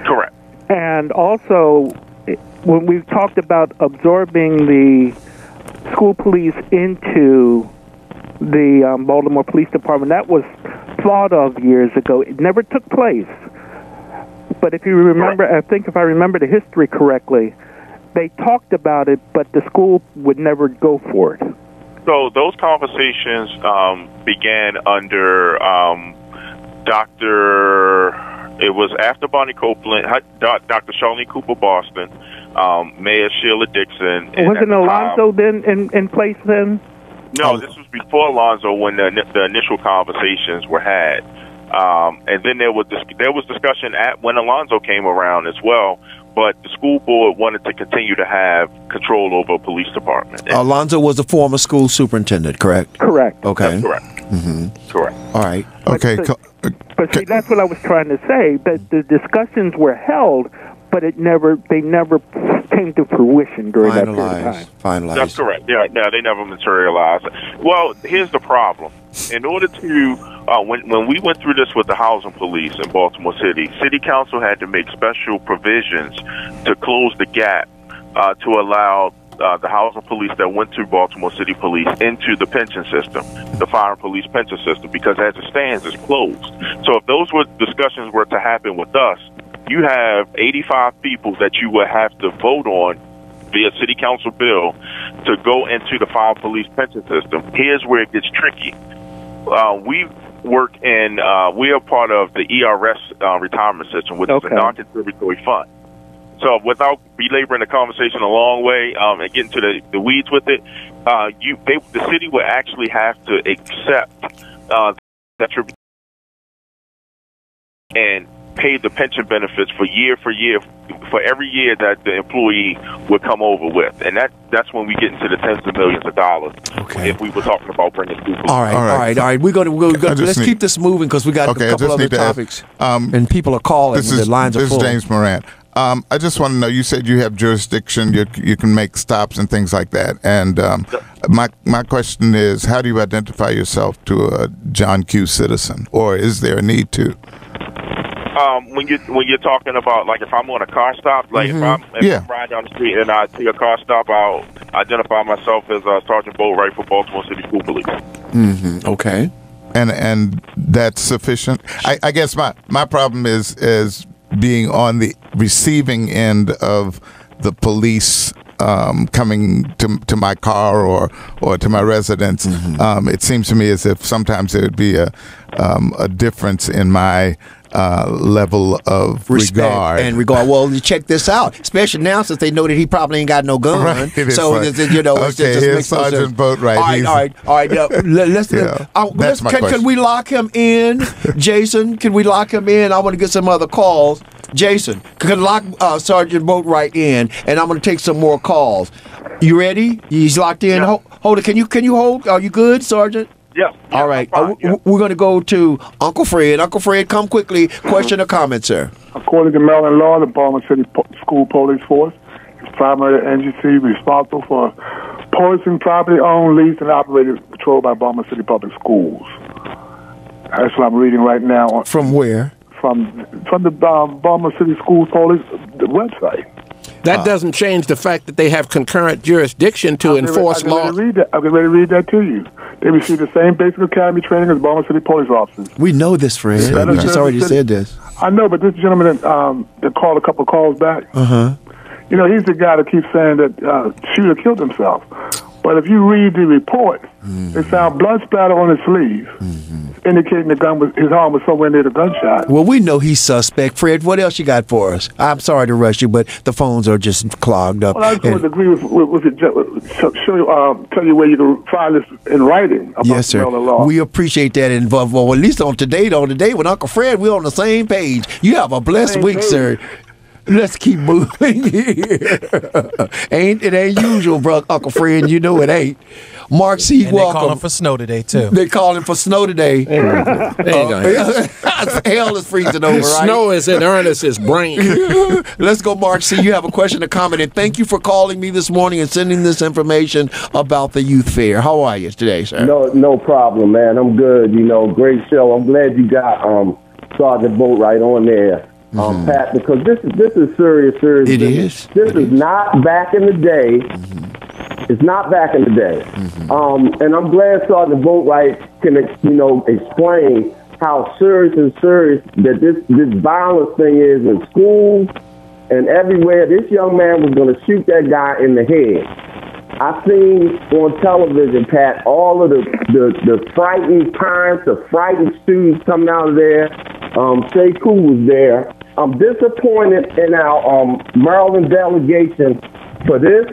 Correct. And also, when we've talked about absorbing the school police into the Baltimore Police Department, that was thought of years ago. It never took place. But if you remember, I think if I remember the history correctly, they talked about it, but the school would never go for it. So those conversations began under it was after Bonnie Copeland, Dr. Charlene Cooper Boston, Mayor Sheila Dixon. Wasn't Alonzo then in place then? No, this was before Alonzo when the initial conversations were had. And then there was discussion when Alonzo came around as well. But the school board wanted to continue to have control over a police department. Alonzo was the former school superintendent, correct? Correct. Okay. That's correct. Mm-hmm. Correct. All right. Okay. But see, that's what I was trying to say. That the discussions were held, but they never came to fruition during that period of time. Finalized. That's correct. Yeah, they never materialized. Well, here's the problem. In order to, when we went through this with the housing police in Baltimore City, City Council had to make special provisions to close the gap to allow the housing police that went through Baltimore City Police into the pension system, the fire and police pension system, because as it stands, it's closed. So if those discussions were to happen with us, you have 85 people that you would have to vote on via City Council bill to go into the fire and police pension system. Here's where it gets tricky. We work in, we are part of the ERS retirement system, which is a non-contributory fund. So without belaboring the conversation a long way and getting to the weeds with it, the city would actually have to accept that and pay the pension benefits for year for every year that the employee would come over with, and that's when we get into the tens of millions of dollars. Okay. If we were talking about bringing people. All right. We're gonna let's keep this moving because we got a couple other topics, and people are calling. The lines are full. This is James Moran. I just want to know. You said you have jurisdiction. You can make stops and things like that. And my question is, how do you identify yourself to a John Q. citizen, or is there a need to? When you're talking about, like, if I'm on a car stop, like if I'm riding down the street and I see a car stop, I'll identify myself as Sergeant Boatwright for Baltimore City School Police. Mm-hmm. Okay. And that's sufficient. I guess my problem is being on the receiving end of the police coming to my car or to my residence. It seems to me as if sometimes there would be a difference in my level of respect and regard. Well, you check this out, especially now since they know that he probably ain't got no gun. Right, so you know, okay, here's Sergeant Boatwright. All right. Can we lock him in, Jason? Can we lock him in? I want to get some other calls. Jason, can lock Sergeant Boatwright in, and I'm going to take some more calls. You ready? He's locked in. Yeah. Hold it. Can you hold? Are you good, Sergeant? Yeah. All right. We're going to go to Uncle Fred. Uncle Fred, come quickly. Question or comment, sir? According to Maryland law, the Baltimore City School Police Force is primary agency responsible for policing property owned, leased, and operated, controlled by Baltimore City Public Schools. That's what I'm reading right now. From where? From the Baltimore City School Police website. That doesn't change the fact that they have concurrent jurisdiction to enforce law. I'm going to read that to you. They receive the same basic academy training as Baltimore City police officers. We know this, Fred. We just already said this. I know, but this gentleman that called a couple of calls back, you know, he's the guy that keeps saying that shooter killed himself. But if you read the report, they found blood splatter on his sleeve, indicating his arm was somewhere near the gunshot. Well, we know he's suspect. Fred, what else you got for us? I'm sorry to rush you, but the phones are just clogged up. Well, I just want to agree with tell you where you can find this in writing about yes, sir. the law. We appreciate that. And well, at least on today with Uncle Fred, we're on the same page. You have a blessed week, sir. Let's keep moving here. It ain't usual, bro, Uncle Fred. You know it ain't. Mark C. And welcome. they calling for snow today too. They calling for snow today. Hell is freezing over, right? Snow is in Ernest's brain. Let's go, Mark C. You have a question or comment, and thank you for calling me this morning and sending this information about the youth fair. How are you today, sir? No problem, man. I'm good. Great show. I'm glad you got Sergeant Boatwright on there, Pat, because this is serious. It is. This is not back in the day. It's not back in the day. And I'm glad Sergeant Boatwright can, explain how serious that this violence thing is in schools and everywhere. This young man was going to shoot that guy in the head. I seen on television, Pat, all of the frightened parents, the frightened students coming out of there. Shay Koo was there. I'm disappointed in our Maryland delegation for this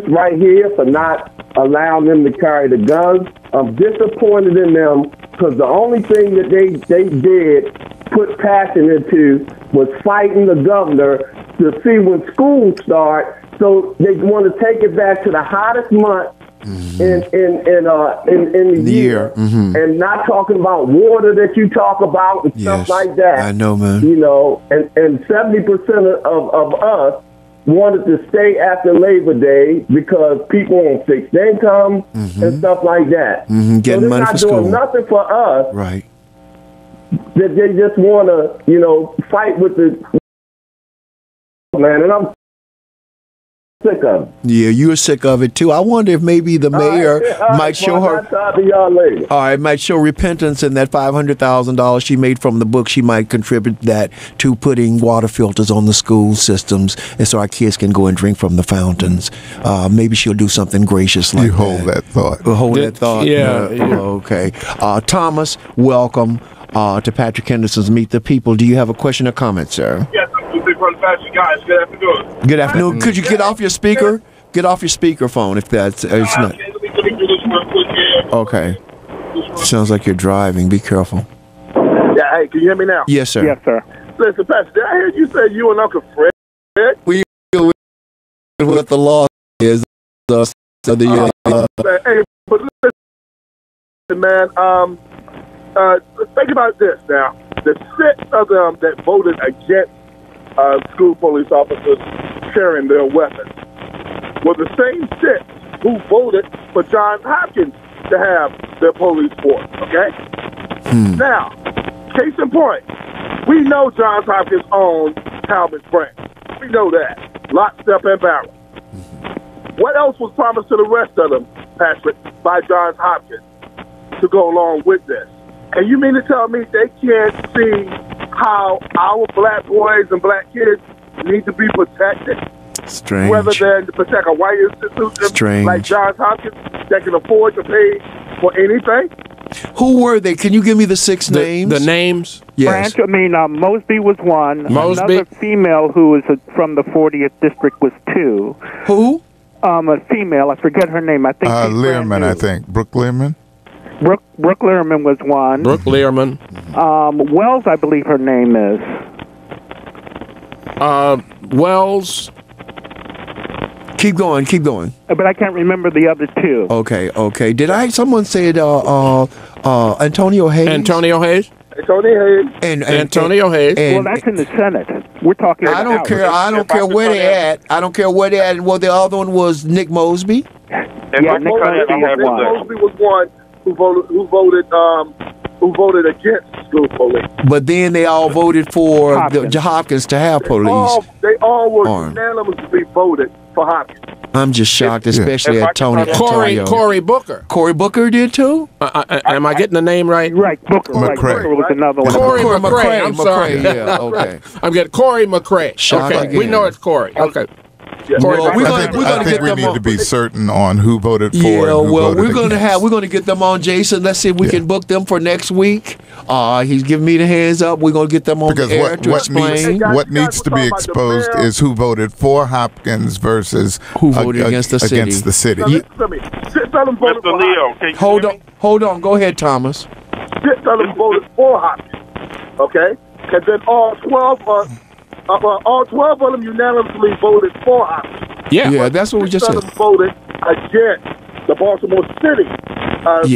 right here, for not allowing them to carry the guns. I'm disappointed in them because the only thing that they did put passion into was fighting the governor to see when school start. So they want to take it back to the hottest month in the year, and not talking about water that you talk about and stuff like that. I know, man. And 70% of us wanted to stay after Labor Day because people on fixed income and stuff like that. Getting money for school. school. Doing nothing for us. Right. That they just want to, fight with the man, and I'm sick of it. Yeah, you're sick of it too. I wonder if maybe the mayor might show her. I'll talk to y'all later. All right, might show repentance, and that $500,000 she made from the book, she might contribute that to putting water filters on the school systems, and so our kids can go and drink from the fountains. Maybe she'll do something gracious like that. You hold that thought. Hold that thought. Yeah. Okay. Thomas, welcome to Patrick Henderson's Meet the People. Do you have a question or comment, sir? Yes, I'm big brother Patrick, guys. Good afternoon. Good afternoon. Could you get off your speaker? Get off your speakerphone if that's it's not. Let me do this real quick here. Okay. Sounds like you're driving. Be careful. Yeah, hey, can you hear me now? Yes, sir. Yes, sir. Listen, Patrick, did I hear you say you and Uncle Fred? We deal with what the law is. Hey, but listen, man, think about this now. The 6 of them that voted against school police officers carrying their weapons were the same 6 who voted for Johns Hopkins to have their police force, okay? Now, case in point, we know Johns Hopkins owns Talbot Branch. We know that. Lock, step, and barrel. What else was promised to the rest of them, Patrick, by Johns Hopkins to go along with this? And you mean to tell me they can't see how our black boys and black kids need to be protected? Strange. Rather than to protect a white institution like Johns Hopkins that can afford to pay for anything? Who were they? Can you give me the 6 names? The names? Yes. Mosby was one. Mosby? Another female who was from the 40th district was 2. Who? A female. I forget her name. I think Learman, I think. Brooke Learman? Brooke Learman was one. Brooke Learman. Wells, I believe her name is. Wells. Keep going. But I can't remember the other 2. Okay. Someone said Antonio Hayes? Antonio Hayes. And Antonio Hayes. Well, that's in the Senate. We're talking about I don't care where they at. And well, the other one was Nick Mosby. Nick Mosby was one who voted against school police. But then they all voted for Hopkins to have police. They all were unanimously voted for Hopkins. I'm just shocked, especially at Tony. Cory Booker. Cory Booker did too? Am I getting the name right? Right, Booker. McCray. Booker was another one. Cory McCray. I'm sorry. Yeah, okay. I'm getting Cory McCray. Shock okay, again. we know it's Cory. Okay. Well, I think we need to be certain on who voted for. Yeah, and who well, voted we're going to get them on Jason. Let's see if we can book them for next week. He's giving me the hands up. We're going to get them on the air to explain. What needs to be exposed is who voted for Hopkins versus who voted against the city. Mr. Leo, hold on. Go ahead, Thomas. 6 of them voted for Hopkins. Okay, and then all 12 of us all 12 of them unanimously voted for Hopkins. Yeah, that's what we just said. Some of them voted against the Baltimore City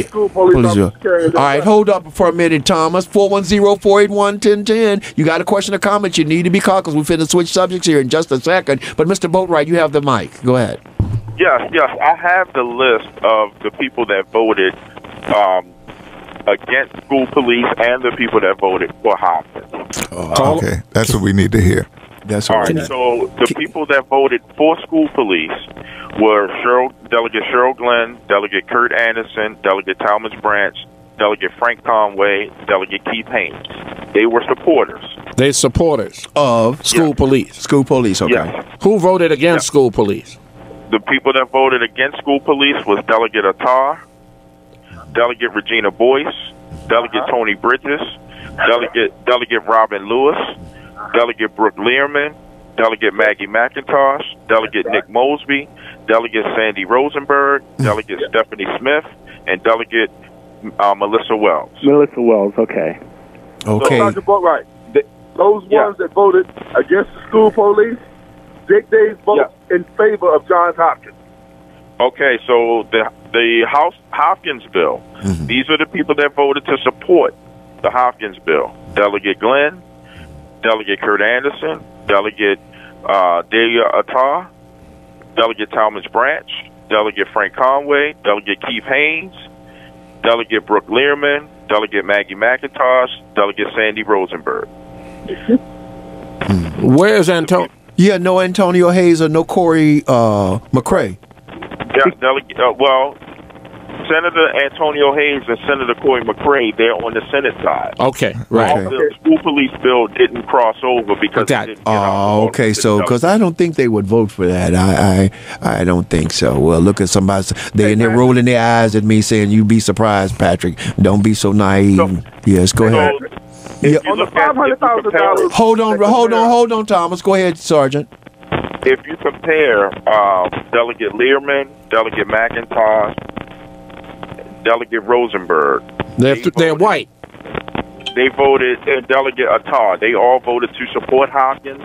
school police officers carrying All right, hold up for a minute, Thomas. 410-481-1010. You got a question or comment, you need to be called because we're finna switch subjects here in just a second. But Mr. Boatwright, you have the mic. Go ahead. Yes. I have the list of the people that voted against school police and the people that voted for Hopkins. Okay, that's what we need to hear. That's all right. So the people that voted for school police were Delegate Cheryl Glenn, Delegate Kurt Anderson, Delegate Talmadge Branch, Delegate Frank Conway, Delegate Keith Haynes. They were supporters. They're supporters of school police. School police, okay. Yes. Who voted against school police? The people that voted against school police was Delegate Attar, Delegate Regina Boyce, Delegate Tony Bridges, Delegate Robin Lewis, Delegate Brooke Learman, Delegate Maggie McIntosh, Delegate Nick Mosby, Delegate Sandy Rosenberg, Delegate Stephanie Smith, and Delegate Melissa Wells. Melissa Wells, okay. Okay. So, Dr. Boatwright, those ones that voted against the school police, did they vote in favor of Johns Hopkins? Okay, so the House Hopkins bill, these are the people that voted to support the Hopkins bill. Delegate Glenn, Delegate Kurt Anderson, Delegate Delia Attar, Delegate Talmadge Branch, Delegate Frank Conway, Delegate Keith Haynes, Delegate Brooke Learman, Delegate Maggie McIntosh, Delegate Sandy Rosenberg. Where's Antonio? Yeah, no Antonio Hayes or no Corey McCray. Yeah, Delegate. Senator Antonio Hayes and Senator Corey McCray, they're on the Senate side. Okay, right. The school police bill didn't cross over because it didn't get okay, so because I don't think they would vote for that. I don't think so. Well, look at somebody. They're rolling their eyes at me saying, "You'd be surprised, Patrick. Don't be so naive." Yes, go ahead. On the $500,000. Hold on, Thomas. Go ahead, Sergeant. If you compare Delegate Learman, Delegate McIntosh, Delegate Rosenberg, they're white. They voted, Delegate Attar, they all voted to support Hopkins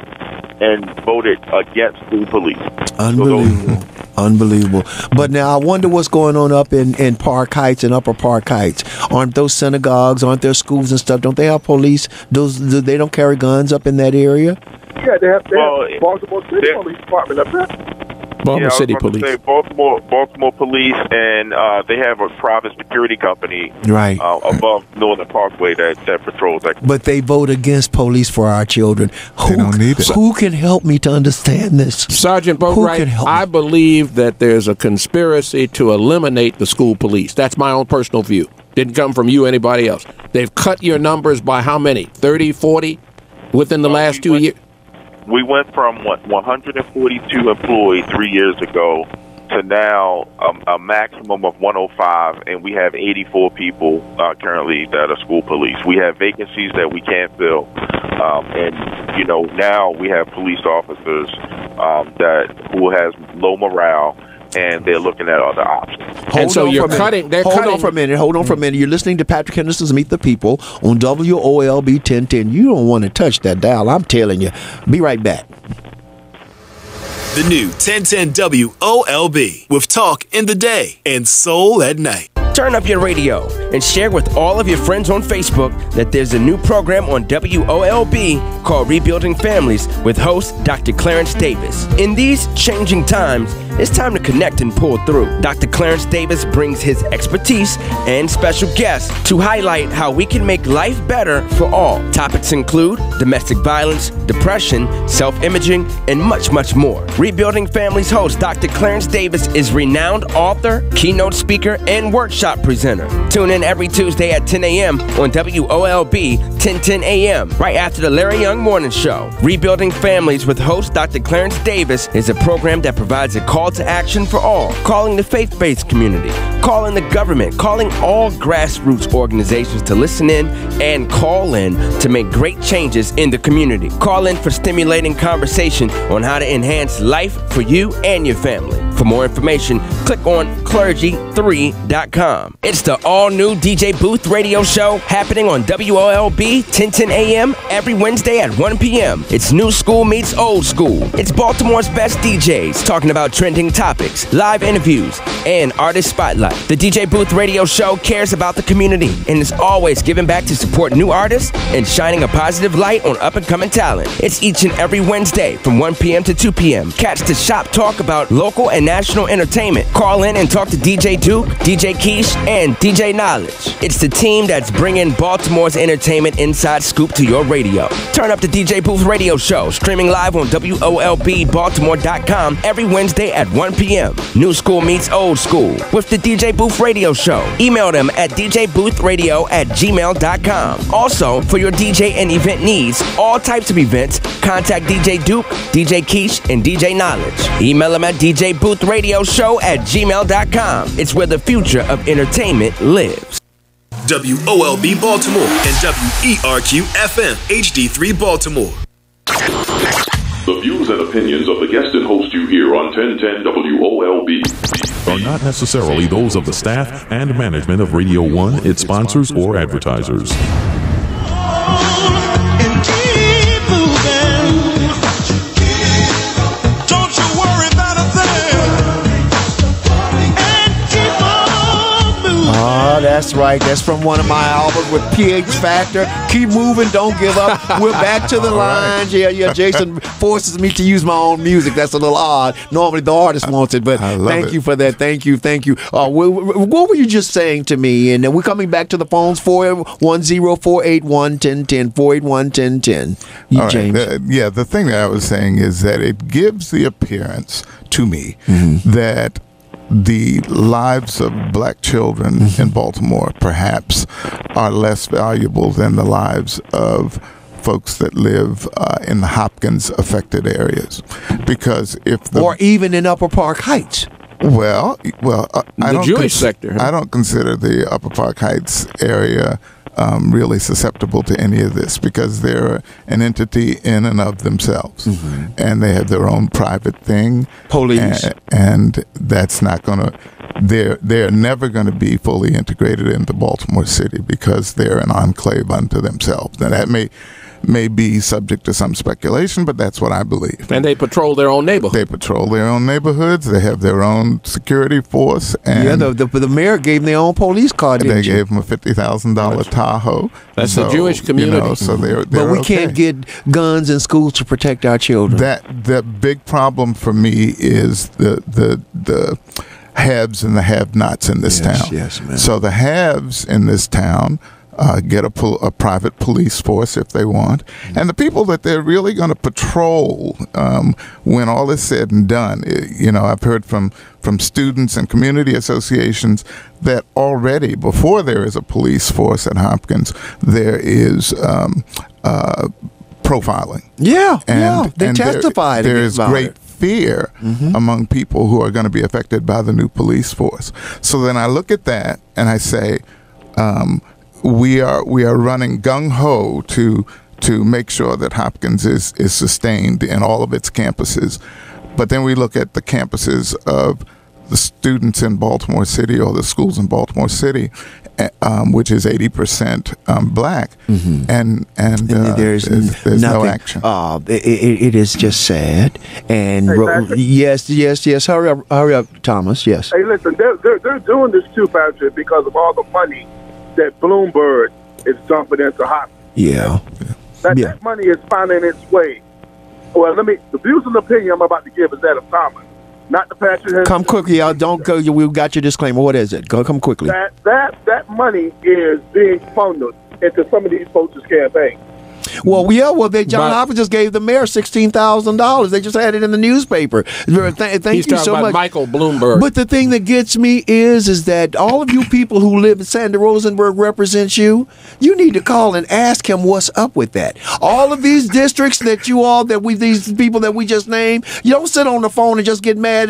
and voted against school police. Unbelievable. Unbelievable. But now I wonder what's going on up in Park Heights and Upper Park Heights. Aren't those synagogues, aren't there schools and stuff? Don't they have police? They don't carry guns up in that area? Yeah, they have Baltimore City Police Department up there. Baltimore City Police. Say Baltimore Police, and they have a private security company above Northern Parkway that patrols that. But they vote against police for our children. They don't need it. Who can help me to understand this? Sergeant Boatwright, I believe that there's a conspiracy to eliminate the school police. That's my own personal view. Didn't come from you or anybody else. They've cut your numbers by how many? 30, 40 within the last 2 years? We went from 142 employees 3 years ago to now a maximum of 105, and we have 84 people currently that are school police. We have vacancies that we can't fill, and now we have police officers who has low morale, and they're looking at other options. Hold on for a minute. You're listening to Patrick Henderson's Meet the People on WOLB 1010. You don't want to touch that dial. I'm telling you. Be right back. The new 1010 WOLB with talk in the day and soul at night. Turn up your radio and share with all of your friends on Facebook that there's a new program on WOLB called Rebuilding Families with host Dr. Clarence Davis. In these changing times, it's time to connect and pull through. Dr. Clarence Davis brings his expertise and special guests to highlight how we can make life better for all. Topics include domestic violence, depression, self-imaging, and much, much more. Rebuilding Families host Dr. Clarence Davis is renowned author, keynote speaker, and workshop presenter. Tune in every Tuesday at 10 a.m. on WOLB 1010 a.m. right after the Larry Young Morning Show. Rebuilding Families with host Dr. Clarence Davis is a program that provides a call to action for all, calling the faith-based community, calling the government, calling all grassroots organizations to listen in and call in to make great changes in the community. Call in for stimulating conversation on how to enhance life for you and your family. For more information, click on clergy3.com. It's the all-new DJ Booth Radio Show happening on WOLB 1010 AM every Wednesday at 1 p.m. It's new school meets old school. It's Baltimore's best DJs talking about trending topics, live interviews, and artist spotlight. The DJ Booth Radio Show cares about the community and is always giving back to support new artists and shining a positive light on up-and-coming talent. It's each and every Wednesday from 1 p.m. to 2 p.m. Catch the shop talk about local and national entertainment. Call in and talk to DJ Duke, DJ Keish, and DJ Knowledge. It's the team that's bringing Baltimore's entertainment inside scoop to your radio. Turn up the DJ Booth Radio Show, streaming live on WOLBbaltimore.com every Wednesday at 1 p.m. New school meets old school with the DJ Booth Radio Show. Email them at djboothradio@gmail.com. Also, for your DJ and event needs, all types of events, contact DJ Duke, DJ Keish, and DJ Knowledge. Email them at djboothradio@gmail.com. It's where the future of entertainment lives. WOLB Baltimore and WERQ FM HD3 Baltimore. The views and opinions of the guest and host you hear on 1010 WOLB are not necessarily those of the staff and management of Radio 1, its sponsors, or advertisers. That's right. That's from one of my albums with PH Factor. Keep moving, don't give up. We're back to the lines. Right. Yeah. Jason forces me to use my own music. That's a little odd. Normally the artist wants it, but thank you for that. Thank you. What were you just saying to me? And we're coming back to the phones. 410-481-1010. 481-1010. James. The thing that I was saying is that it gives the appearance to me that the lives of black children in Baltimore perhaps are less valuable than the lives of folks that live in the Hopkins affected areas, because or even in Upper Park Heights. Well, I don't Jewish sector. I don't consider the Upper Park Heights area really susceptible to any of this, because they're an entity in and of themselves, and they have their own private thing. Police, and that's not going to. They're never going to be fully integrated into Baltimore City, because they're an enclave unto themselves. Now that may be subject to some speculation, but that's what I believe. And they patrol their own neighborhood. They patrol their own neighborhoods. They have their own security force. And the mayor gave them their own police car, didn't they gave them a $50,000 Tahoe. That's the Jewish community. So they're but we can't get guns in schools to protect our children. The big problem for me is the haves and the have-nots in this town. Yes, man. So the haves in this town get a private police force if they want, and the people that they're really going to patrol when all is said and done. I've heard from students and community associations that already, before there is a police force at Hopkins, there is profiling. They testified. There is great fear among people who are going to be affected by the new police force. So then I look at that and I say, we are running gung-ho to make sure that Hopkins is sustained in all of its campuses. But then we look at the campuses of the students in Baltimore City, or the schools in Baltimore City, which is 80% black, and there's no action. It is just sad. And yes. Hurry up, Thomas. Yes. Hey, listen, they're doing this too, Patrick, because of all the money that Bloomberg is dumping into Hopkins. That money is finding its way. Well, the views and opinion I'm about to give is that of Thomas, not the Patrick Henderson. Come quickly, y'all. Don't go. We've got your disclaimer. What is it? Come quickly. That money is being funneled into some of these folks' campaigns. John Hopkins just gave the mayor $16,000. They just had it in the newspaper. Thank He's you so about much, Michael Bloomberg. But the thing that gets me is that all of you people who live in Sandy Rosenberg represents you. You need to call and ask him what's up with that. All of these districts these people that we just named, you don't sit on the phone and just get mad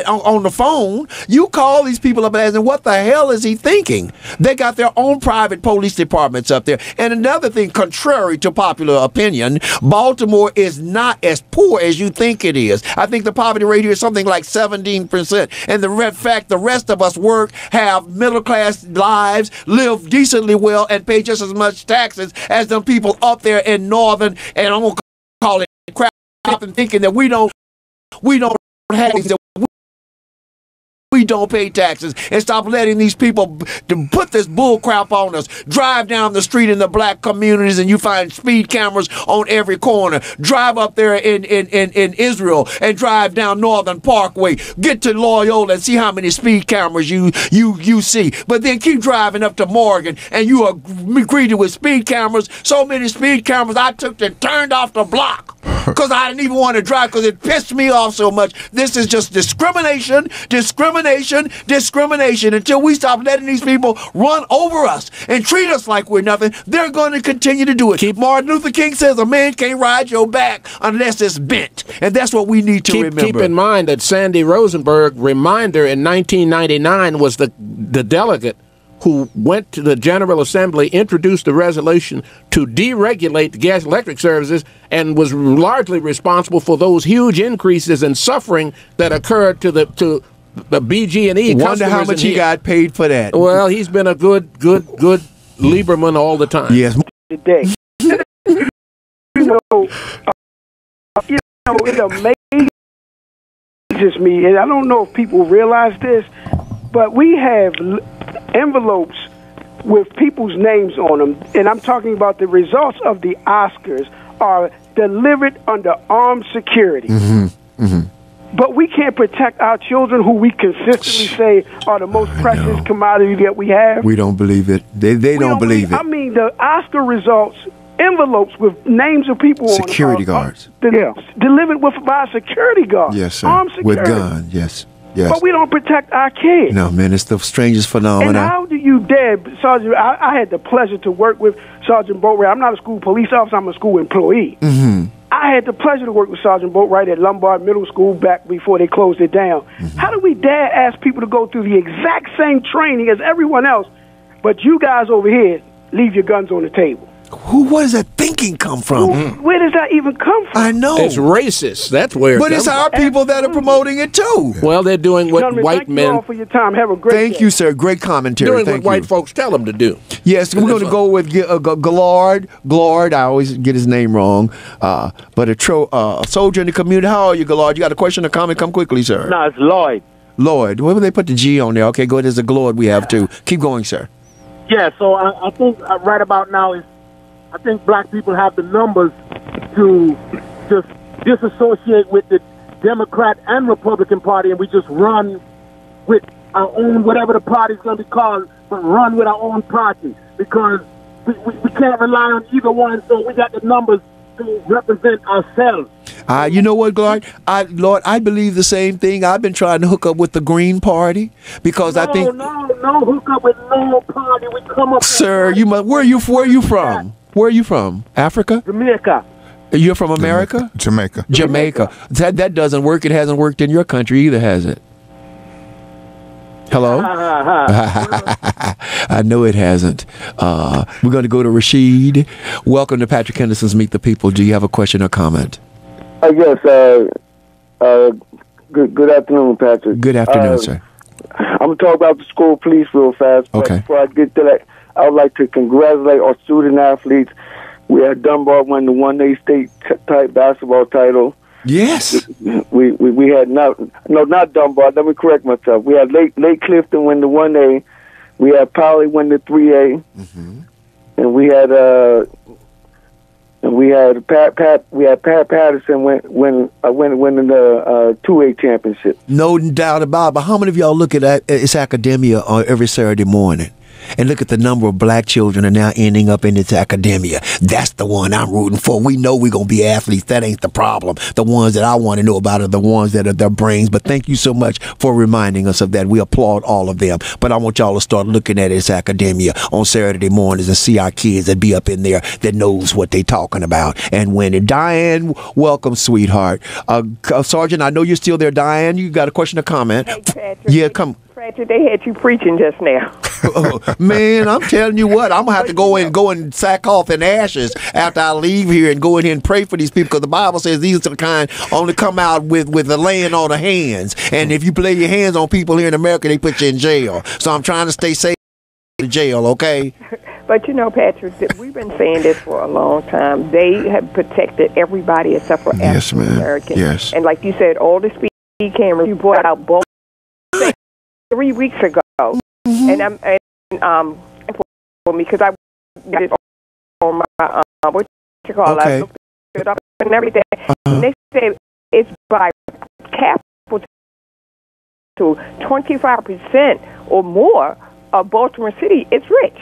on the phone. You call these people up and ask them, what the hell is he thinking? They got their own private police departments up there. And another thing, contrary to popular opinion, Baltimore is not as poor as you think it is. I think the poverty rate here is something like 17%. And the fact the rest of us work, have middle-class lives, live decently well, and pay just as much taxes as them people up there in northern, and I'm going to call it crap, and thinking that we don't have these, we don't pay taxes, and stop letting these people put this bull crap on us. Drive down the street in the black communities and you find speed cameras on every corner. Drive up there in Israel and drive down Northern Parkway. Get to Loyola and see how many speed cameras you see. But then keep driving up to Morgan and you are greeted with speed cameras. So many speed cameras I took and turned off the block because I didn't even want to drive because it pissed me off so much. This is just discrimination. Until we stop letting these people run over us and treat us like we're nothing, they're going to continue to do it. Martin Luther King says a man can't ride your back unless it's bent, and that's what we need to remember. Keep in mind that Sandy Rosenberg, reminder, in 1999 was the delegate who went to the General Assembly, introduced a resolution to deregulate the gas electric services, and was largely responsible for those huge increases in suffering that occurred to the BG&E. Wonder how much he got paid for that. Well, he's been a good Lieberman all the time. Yes. Today, it amazes me, and I don't know if people realize this, but we have envelopes with people's names on them, and I'm talking about the results of the Oscars are delivered under armed security. But we can't protect our children, who we consistently say are the most precious commodity that we have. We don't believe it. They don't believe it. I mean, the Oscar results, envelopes with names of people on them. Security guards. Delivered by a security guard. Yes, sir. Armed security. With guns, yes. Yes. But we don't protect our kids. No, man, it's the strangest phenomenon. And how do you dare, Sergeant? I had the pleasure to work with Sergeant Boatwright. I'm not a school police officer. I'm a school employee. I had the pleasure to work with Sergeant Boatwright at Lombard Middle School back before they closed it down. How do we dare ask people to go through the exact same training as everyone else, but you guys over here leave your guns on the table? Where does that thinking come from? Where does that even come from? I know. It's racist. That's where But it's our people that are promoting it, too. Well, they're doing what white men... Thank you all for your time. Have a great Thank you, sir. Great commentary. Doing Thank what you. white folks tell them to do. Yes, we're going to go with Glard. I always get his name wrong. But a soldier in the community. How are you, Glard? You got a question or comment? Come quickly, sir. No, it's Lloyd. Lloyd. Where would they put the G on there? Okay, go ahead. There's a Glard we have, too. Keep going, sir. Yeah, so I think right about now I think black people have the numbers to just disassociate with the Democrat and Republican Party, and we just run with our own, whatever the party's going to be called, but run with our own party, because we can't rely on either one, so we got the numbers to represent ourselves. You know what, Lord? Lord, I believe the same thing. I've been trying to hook up with the Green Party because I think... No, hook up with no party. We come up... Sir, you must... Where are you from? Where are you from? Africa? Jamaica. You're from America? Jamaica. That doesn't work. It hasn't worked in your country either, has it? Hello? I know it hasn't. We're going to go to Rashid. Welcome to Patrick Henderson's Meet the People. Do you have a question or comment? Yes. Good afternoon, Patrick. Good afternoon, sir. I'm going to talk about the school police real fast. But okay. Before I get to that, I would like to congratulate our student athletes. We had Dunbar win the 1A state type basketball title. Yes. We had not Dunbar. Let me correct myself. We had Lake Clifton win the 1A. We had Poly win the 3A. And we had Pat Patterson win the 2A championship. No doubt about it. But how many of y'all look at its academia every Saturday morning? And look at the number of black children are now ending up in its academia. That's the one I'm rooting for. We know we're going to be athletes. That ain't the problem. The ones that I want to know about are the ones that are their brains. But thank you so much for reminding us of that. We applaud all of them. But I want y'all to start looking at its academia on Saturday mornings and see our kids that be up in there that knows what they talking about and winning. Diane, welcome, sweetheart. Sergeant, I know you're still there. Diane, you got a question or comment? Hey, Patrick. Yeah, come. Patrick, they had you preaching just now. Man, I'm telling you what, I'm gonna have to go and sack off in ashes after I leave here and go in here and pray for these people, because the Bible says these are the kind only come out with the laying on of hands. And if you lay your hands on people here in America, they put you in jail. So I'm trying to stay safe in jail, okay? But you know, Patrick, we've been saying this for a long time. They have protected everybody except for African Americans. Yes. And like you said, all the speed cameras you brought out both 3 weeks ago, and for me, because I got it on my what you call it, I looked it up and everything. And they said it's by capital to 25% or more of Baltimore City. It's rich.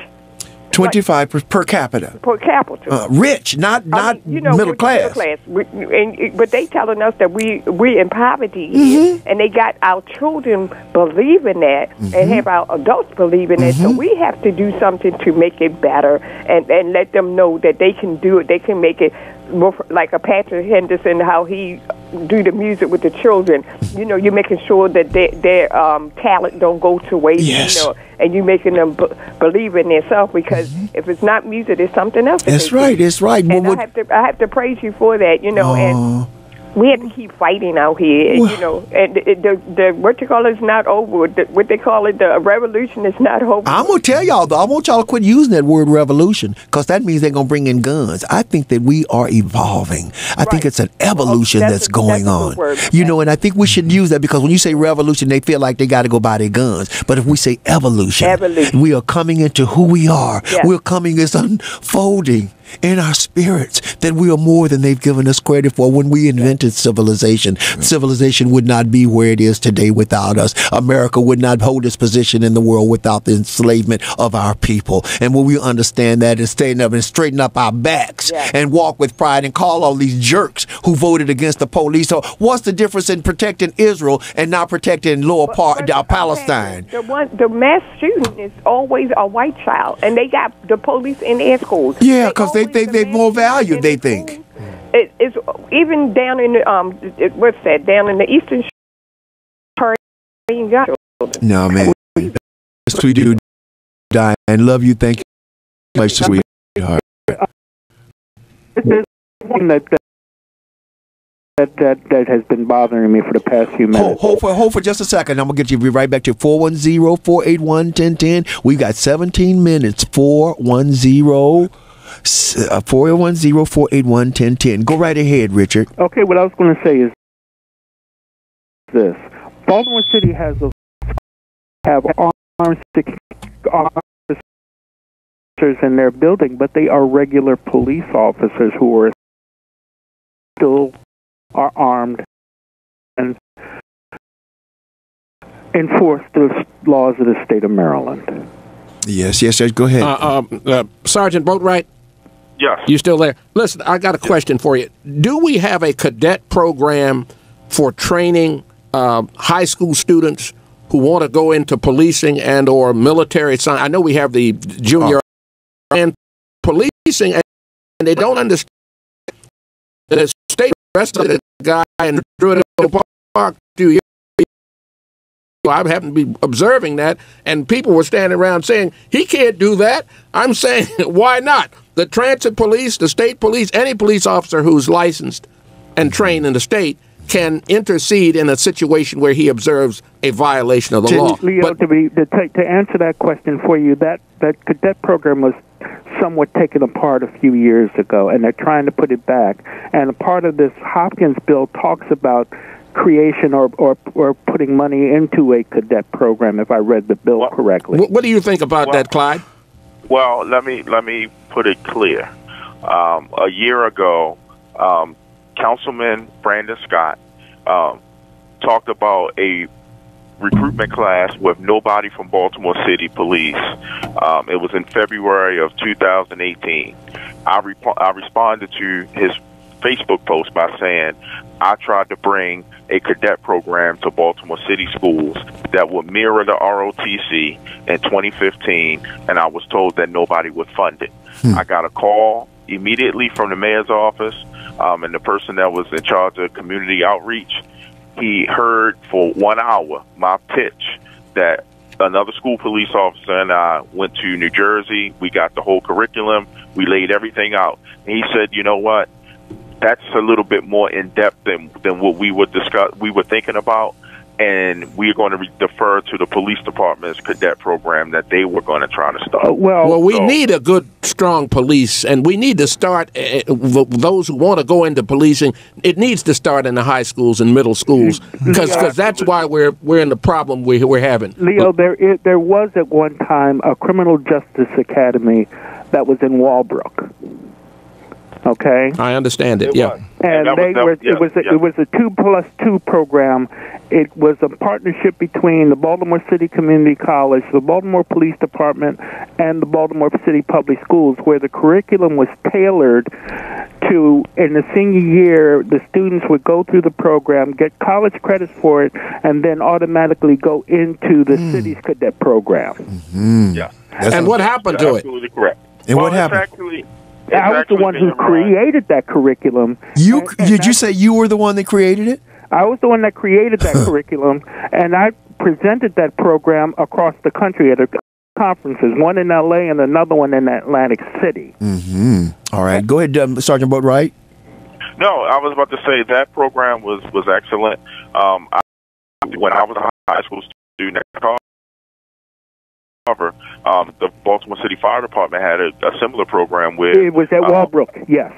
25 per capita. Per capita. Rich, not middle class. But they telling us that we in poverty, and they got our children believing that, and have our adults believing that. So we have to do something to make it better, and let them know that they can do it. They can make it more like a Patrick Henderson, how he do the music with the children. You know, you're making sure that their talent don't go to waste. Yes. You know, and you making them believe in themselves, because if it's not music, it's something else. That's right. That's right. And I have to praise you for that. You know, and we have to keep fighting out here. You know, and the what you call it is not over. What they call it, the revolution is not over. I'm gonna tell y'all though. I want y'all to quit using that word revolution, because that means they're gonna bring in guns. I think that we are evolving. I think it's an evolution that's going on. You know, and I think we should use that, because when you say revolution, they feel like they got to go buy their guns. But if we say evolution, we are coming into who we are. Yeah. We're coming as unfolding in our spirits that we are more than they've given us credit for. When we invented civilization, civilization would not be where it is today without us. America would not hold its position in the world without the enslavement of our people. And when we understand that and stand up and straighten up our backs and walk with pride and call all these jerks who voted against the police. So what's the difference in protecting Israel and not protecting lower part Palestine? The mass shooting is always a white child, and they got the police in their schools. Yeah, because they think they're more valued, they think. It's even down in the, what's that, down in the eastern shore. No, man. We do die and love you. Thank you so much, sweetheart. That has been bothering me for the past few minutes. Hold for just a second. I'm going to get you right back to 410-481-1010. We've got 17 minutes. 410-481-1010. Go right ahead, Richard. Okay, what I was going to say is this. Baltimore City have armed officers in their building, but they are regular police officers who are still are armed and enforce the laws of the state of Maryland. Yes. Go ahead. Sergeant Boatwright? Yes. You still there? Listen, I got a question for you. Do we have a cadet program for training high school students who want to go into policing and or military science? I know we have the junior and policing, and they don't understand that the state arrested a guy in Druid Park 2 years. I happen to be observing that, and people were standing around saying, he can't do that. I'm saying, why not? The transit police, the state police, any police officer who's licensed and trained in the state can intercede in a situation where he observes a violation of the law. Leo, to answer that question for you, that cadet program was somewhat taken apart a few years ago, and they're trying to put it back. And a part of this Hopkins bill talks about creation or putting money into a cadet program, if I read the bill correctly. What do you think about that, Clyde? Well, let me put it clear. A year ago, Councilman Brandon Scott talked about a recruitment class with nobody from Baltimore City Police. It was in February of 2018. I responded to his Facebook post by saying, I tried to bring a cadet program to Baltimore City schools that would mirror the ROTC in 2015, and I was told that nobody would fund it. I got a call immediately from the mayor's office, and the person that was in charge of community outreach. He heard for 1 hour my pitch that another school police officer and I went to New Jersey. We got the whole curriculum. We laid everything out. And he said, you know what? That's a little bit more in depth than what we were thinking about. And we're going to defer to the police department's cadet program that they were going to try to start. We need a good, strong police, and we need to start, those who want to go into policing, it needs to start in the high schools and middle schools, because that's why we're in the problem we're having. Leo, there was at one time a criminal justice academy that was in Walbrook. Okay, I understand it. Yeah, and it was a 2+2 program. It was a partnership between the Baltimore City Community College, the Baltimore Police Department, and the Baltimore City Public Schools, where the curriculum was tailored to, in the senior year, the students would go through the program, get college credits for it, and then automatically go into the city's cadet program. Yeah, and what happened to it? Absolutely correct. And what happened? I was the one who created that curriculum. Did you say you were the one that created it? I was the one that created that curriculum, and I presented that program across the country at conferences, one in L.A. and another one in Atlantic City. All right. Go ahead, Sergeant Boatwright. No, I was about to say that program was excellent. When I was a high school student at Carver, the Baltimore City Fire Department had a similar program where it was at Walbrook. Yes.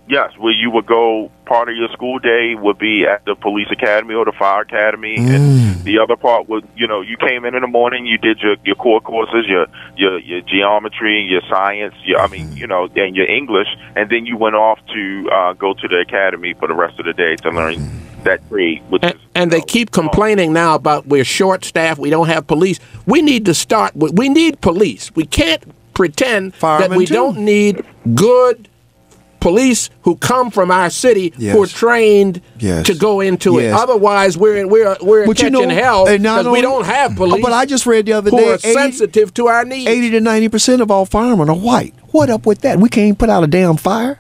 Yes, where you would go, part of your school day would be at the police academy or the fire academy, and the other part would, you came in the morning, you did your core courses, your geometry, your science, and your English, and then you went off to go to the academy for the rest of the day to learn that trade. And they keep complaining now about we're short-staffed, we don't have police. We need to start, we need police. We can't pretend that we don't need good police who come from our city who are trained to go into it. Otherwise, we're catching hell because we don't have police. But I just read the other day, who are sensitive to our needs. 80 to 90% of all firemen are white. What up with that? We can't put out a damn fire.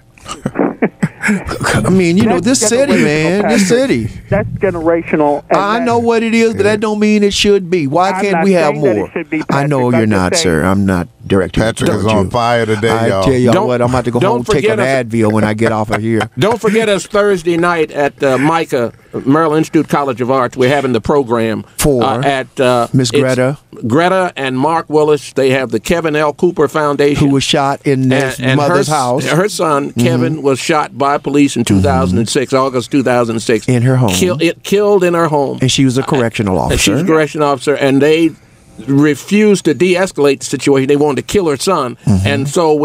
I mean, this city, man, this city. That's generational. I know what it is, but that don't mean it should be. Why can't we have more? I know you're not, sir. I'm not directing. Patrick is on fire today, y'all. I tell y'all what, I'm about to go home and take an Advil when I get off of here. Don't forget us Thursday night at Micah, Maryland Institute College of Arts. We're having the program at Miss Greta. Greta and Mark Willis. They have the Kevin L. Cooper Foundation, who was shot in his mother's house. Her son Kevin was shot by police in 2006, August 2006, in her home. Killed in her home, and she was a correctional officer. She was a correctional officer, and they refused to de-escalate the situation. They wanted to kill her son, and so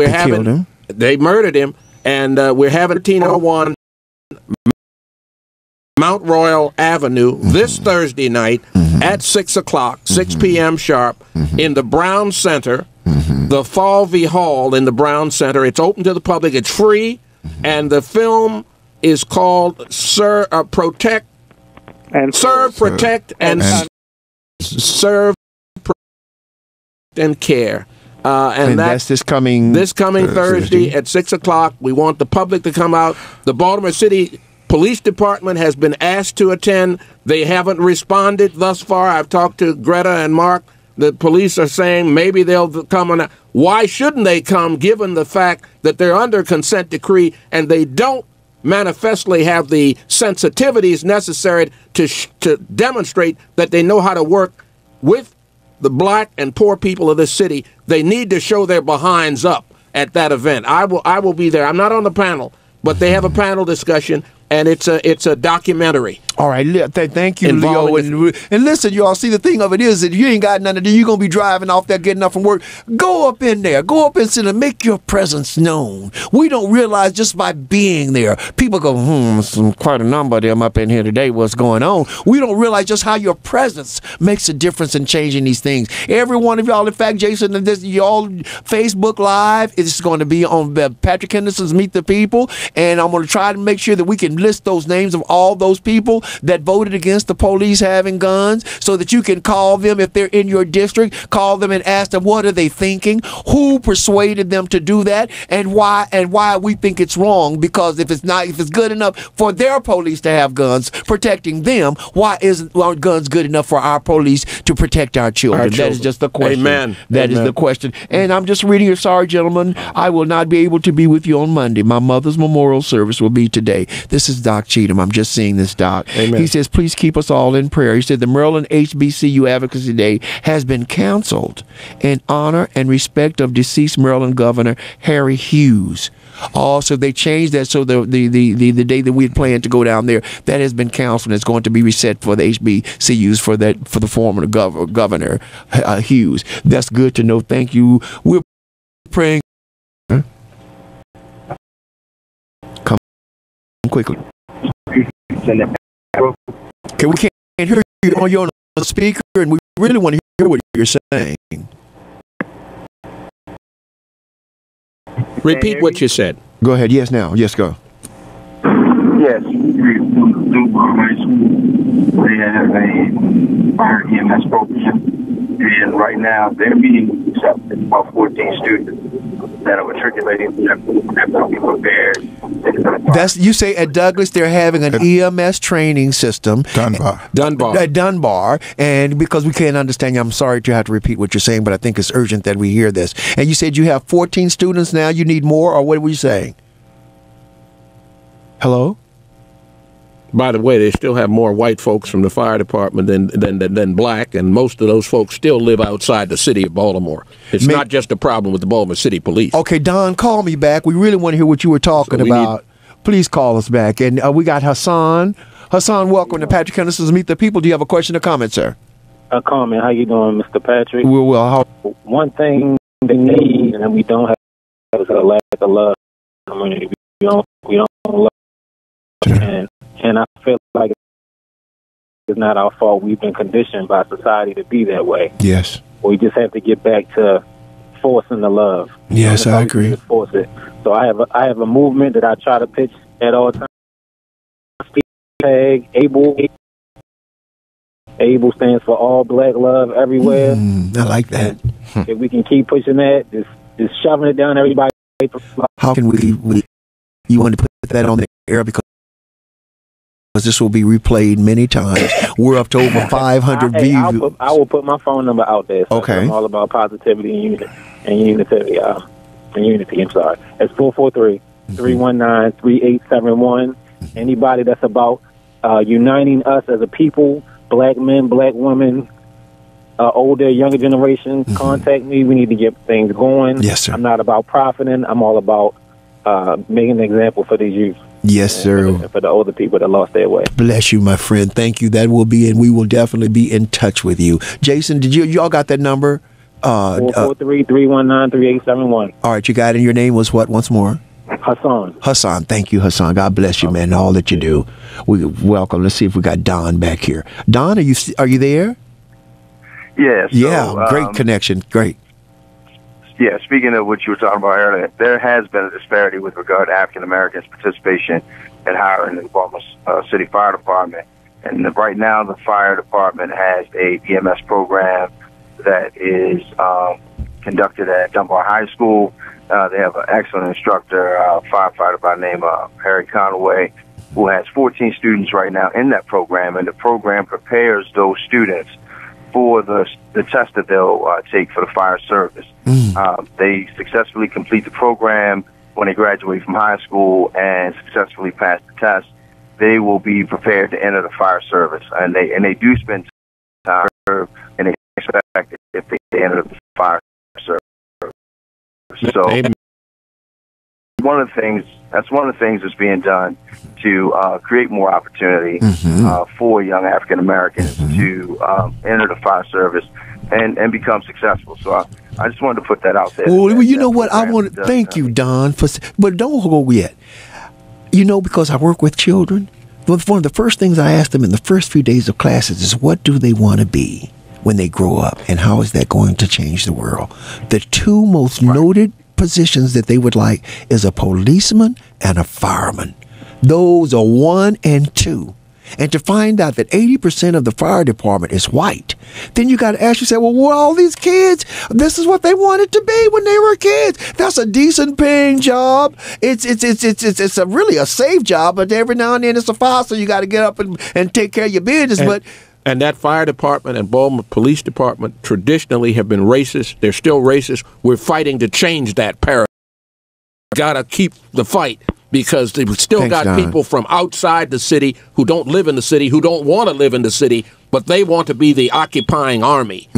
they murdered him, and we're having 1301 Mount Royal Avenue this Thursday night at 6 o'clock, 6 p.m. sharp, in the Brown Center, the Falvey Hall in the Brown Center. It's open to the public. It's free, and the film is called Serve, Protect, and Serve, Protect, and Serve, and Care. And that's this coming Thursday at 6 o'clock. We want the public to come out. The Baltimore City Police Department has been asked to attend. They haven't responded thus far. I've talked to Greta and Mark. The police are saying maybe they'll come. Why shouldn't they come, given the fact that they're under consent decree and they don't manifestly have the sensitivities necessary to demonstrate that they know how to work with the black and poor people of this city? They need to show their behinds up at that event. I will be there. I'm not on the panel, but they have a panel discussion, and it's a documentary. All right, thank you, Leo. And listen, y'all, see, the thing of it is that you ain't got nothing to do. You're going to be driving off there, getting up from work. Go up in there. Go up and sit and make your presence known. We don't realize just by being there. People go, quite a number of them up in here today. What's going on? We don't realize just how your presence makes a difference in changing these things. Every one of y'all, in fact, Jason, and this, y'all Facebook Live is going to be on Patrick Henderson's Meet the People, and I'm going to try to make sure that we can and list those names of all those people that voted against the police having guns, so that you can call them if they're in your district, call them and ask them what are they thinking, who persuaded them to do that, and why we think it's wrong. Because if it's good enough for their police to have guns protecting them, why aren't guns good enough for our police to protect our children? That is just the question. Amen. That is the question. And I'm just reading here, sorry, gentlemen, I will not be able to be with you on Monday. My mother's memorial service will be today. This is Doc Cheatham. I'm just seeing this, Doc. Amen. He says, please keep us all in prayer. He said the Maryland HBCU Advocacy Day has been canceled in honor and respect of deceased Maryland Governor Harry Hughes. Also, they changed that, so the day that we had planned to go down there, that has been canceled. It's going to be reset for the HBCUs for the former Governor Hughes. That's good to know. Thank you. We're praying. Come quickly. Okay, we can't hear you on your speaker, and we really want to hear what you're saying. Repeat what you said. Go ahead. Yes, now. Yes, go. Yes. High School, they have a fire EMS program, and right now they're being accepted about 14 students that are matriculating. Have not been prepared. You say at Douglas they're having an EMS training system. Dunbar. And because we can't understand you, I'm sorry to have to repeat what you're saying, but I think it's urgent that we hear this. And you said you have 14 students now. You need more, or what were you saying? Hello? By the way, they still have more white folks from the fire department than black, and most of those folks still live outside the city of Baltimore. It's not just a problem with the Baltimore City Police. Okay, Don, call me back. We really want to hear what you were talking about. Please call us back. And we got Hassan. Hassan, welcome to Patrick Henderson's Meet the People. Do you have a question or comment, sir? A comment. How you doing, Mr. Patrick? We're well. One thing they need, and we don't have, is a lack of love in the community. We don't love. And I feel like it's not our fault. We've been conditioned by society to be that way. Yes. We just have to get back to forcing the love. Yes, I agree. Force it. So I have a movement that I try to pitch at all times. Hashtag ABLE. ABLE stands for All Black Love Everywhere. I like that. If we can keep pushing that, just shoving it down everybody. How can we you want to put that on the air, because this will be replayed many times. We're up to over 500 views. I will put my phone number out there. So okay. I'm all about positivity and unity. I'm sorry. It's 443-319-3871. Anybody that's about uniting us as a people, black men, black women, older, younger generation, contact me. We need to get things going. Yes, sir. I'm not about profiting. I'm all about making an example for these youth. Yes, sir. For the older people that lost their way. Bless you, my friend. Thank you. That will be, and we will definitely be in touch with you. Jason, did y'all got that number? 443-319-3871. All right, you got it. And your name was what once more? Hassan. Hassan. Thank you, Hassan. God bless you, man, and all that you do. We welcome. Let's see if we got Don back here. Don, are you there? Yeah. So, yeah. Great connection. Great. Yeah, speaking of what you were talking about earlier, there has been a disparity with regard to African Americans' participation in hiring in the Baltimore City Fire Department. And right now, the fire department has a EMS program that is conducted at Dunbar High School. They have an excellent instructor, firefighter by the name of Harry Conway, who has 14 students right now in that program, and the program prepares those students for the test that they'll take for the fire service. They successfully complete the program when they graduate from high school and successfully pass the test. They will be prepared to enter the fire service, and they do spend time, and they expect if they enter the fire service. So one of the things that's being done to create more opportunity for young African Americans to enter the fire service and become successful. So I just wanted to put that out there. Well, you know what? I want to thank you, Don, but don't go yet. You know, because I work with children, one of the first things I ask them in the first few days of classes is, what do they want to be when they grow up, and how is that going to change the world? The two most noted positions that they would like is a policeman and a fireman. Those are 1 and 2. And to find out that 80% of the fire department is white, then you got to ask yourself, well, what all these kids, this is what they wanted to be when they were kids. That's a decent paying job. It's a really a safe job, but every now and then it's a fire, so you got to get up and take care of your business. And that fire department and Baltimore Police Department traditionally have been racist. They're still racist. We're fighting to change that paradigm. Got to keep the fight. Because they've still got people from outside the city who don't live in the city, who don't want to live in the city, but they want to be the occupying army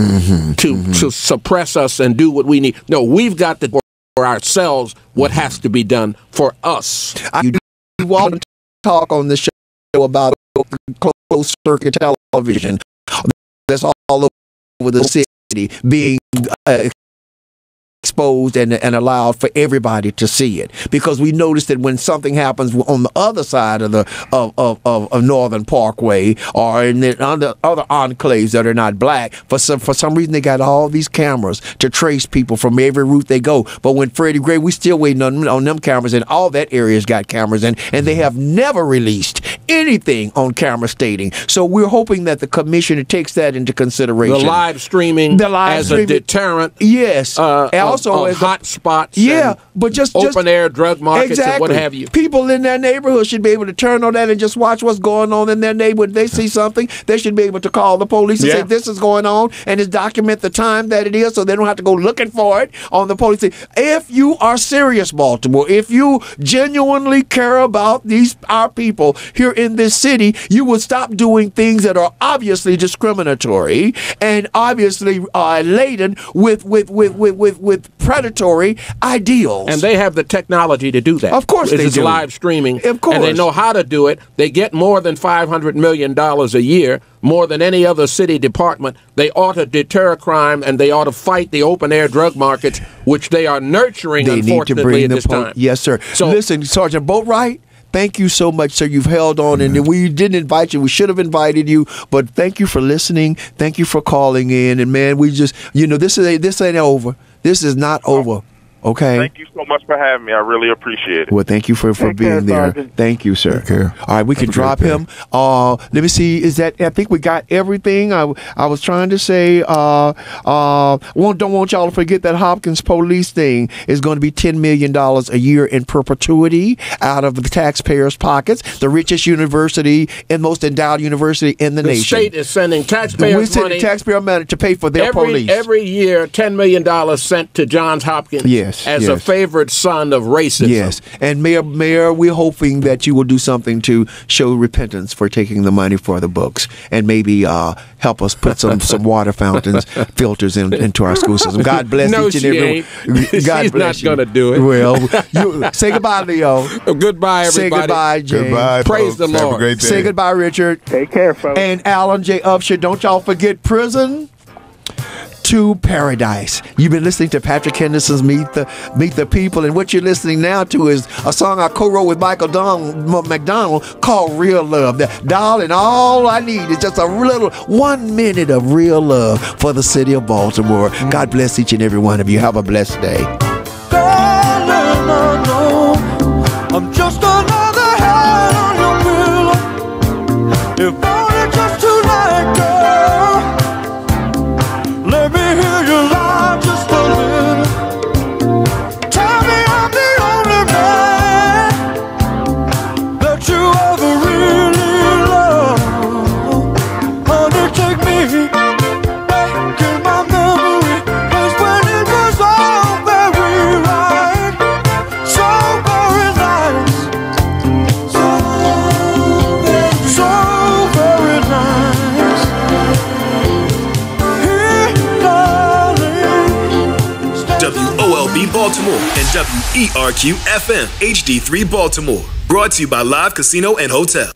to suppress us and do what we need. No, we've got to do for ourselves what has to be done for us. You want to talk on the show about closed circuit television that's all over the city being exposed and allowed for everybody to see it, because we noticed that when something happens on the other side of the of Northern Parkway or in the other enclaves that are not black, for some reason they got all these cameras to trace people from every route they go. But when Freddie Gray, we still waiting on them cameras, and all that area's got cameras, and they have never released anything on camera stating. So we're hoping that the commissioner takes that into consideration. The live streaming as a deterrent. Yes. Also as hot spots, but just open air drug markets and what have you. People in their neighborhood should be able to turn on that and just watch what's going on in their neighborhood. If they see something, they should be able to call the police and say this is going on, and just document the time that it is, so they don't have to go looking for it on the police. If you are serious, Baltimore, if you genuinely care about our people here in this city, you will stop doing things that are obviously discriminatory and obviously laden with predatory ideals. And they have the technology to do that. Of course they do. It's live streaming. Of course. And they know how to do it. They get more than $500 million a year, more than any other city department. They ought to deter crime, and they ought to fight the open-air drug markets, which they are nurturing, unfortunately, at this time. Yes, sir. So listen, Sergeant Boatwright, thank you so much, sir. You've held on, and we didn't invite you. We should have invited you, but thank you for listening. Thank you for calling in. And man, we just, this ain't over. This is not over. Okay. Thank you so much for having me. I really appreciate it. Well, thank you for being there. Sergeant. Thank you, sir. All right, we can drop him. Let me see. I think we got everything. I was trying to say. Don't want y'all to forget that Hopkins police thing is going to be $10 million a year in perpetuity out of the taxpayers' pockets. The richest university and most endowed university in the nation. The state is sending taxpayers' money. Taxpayer money to pay for their police. Every year, $10 million sent to Johns Hopkins. Yes. As a favored son of racism. Yes. And Mayor, we're hoping that you will do something to show repentance for taking the money for the books, and maybe help us put some water fountains, filters into our school system. God bless each and every one. She's not going to do it. Well, say goodbye, Leo. Goodbye, everybody. Say goodbye, James. Goodbye, Praise the Lord. Have a great day. Say goodbye, Richard. Take care, folks. And Alan J. Upshur. Don't y'all forget prison to paradise. You've been listening to Patrick Henderson's Meet the People, and what you're listening now to is a song I co-wrote with Michael McDonald called Real Love. Darling, all I need is just a little 1 minute of real love for the city of Baltimore. God bless each and every one of you. Have a blessed day. Darling, I know I'm just another head on your pillow. If only just tonight, girl, let me hear you lie just a little. Tell me I'm the only man that you ever really loved. Honey, take me back in my memory, 'cause when it was all very right, so very nice, so very nice. WOLB Baltimore and WERQ FM HD3 Baltimore. Brought to you by Live Casino and Hotel.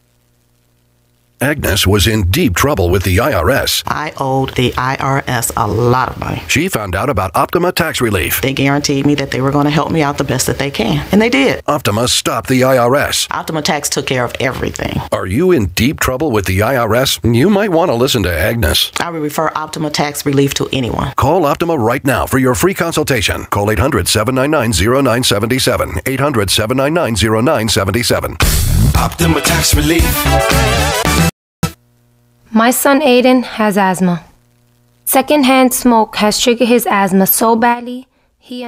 Agnes was in deep trouble with the IRS. I owed the IRS a lot of money. She found out about Optima Tax Relief. They guaranteed me that they were going to help me out the best that they can, and they did. Optima stopped the IRS. Optima Tax took care of everything. Are you in deep trouble with the IRS? You might want to listen to Agnes. I would refer Optima Tax Relief to anyone. Call Optima right now for your free consultation. Call 800-799-0977. 800-799-0977. Optima Tax Relief. My son Aiden has asthma. Secondhand smoke has triggered his asthma so badly, he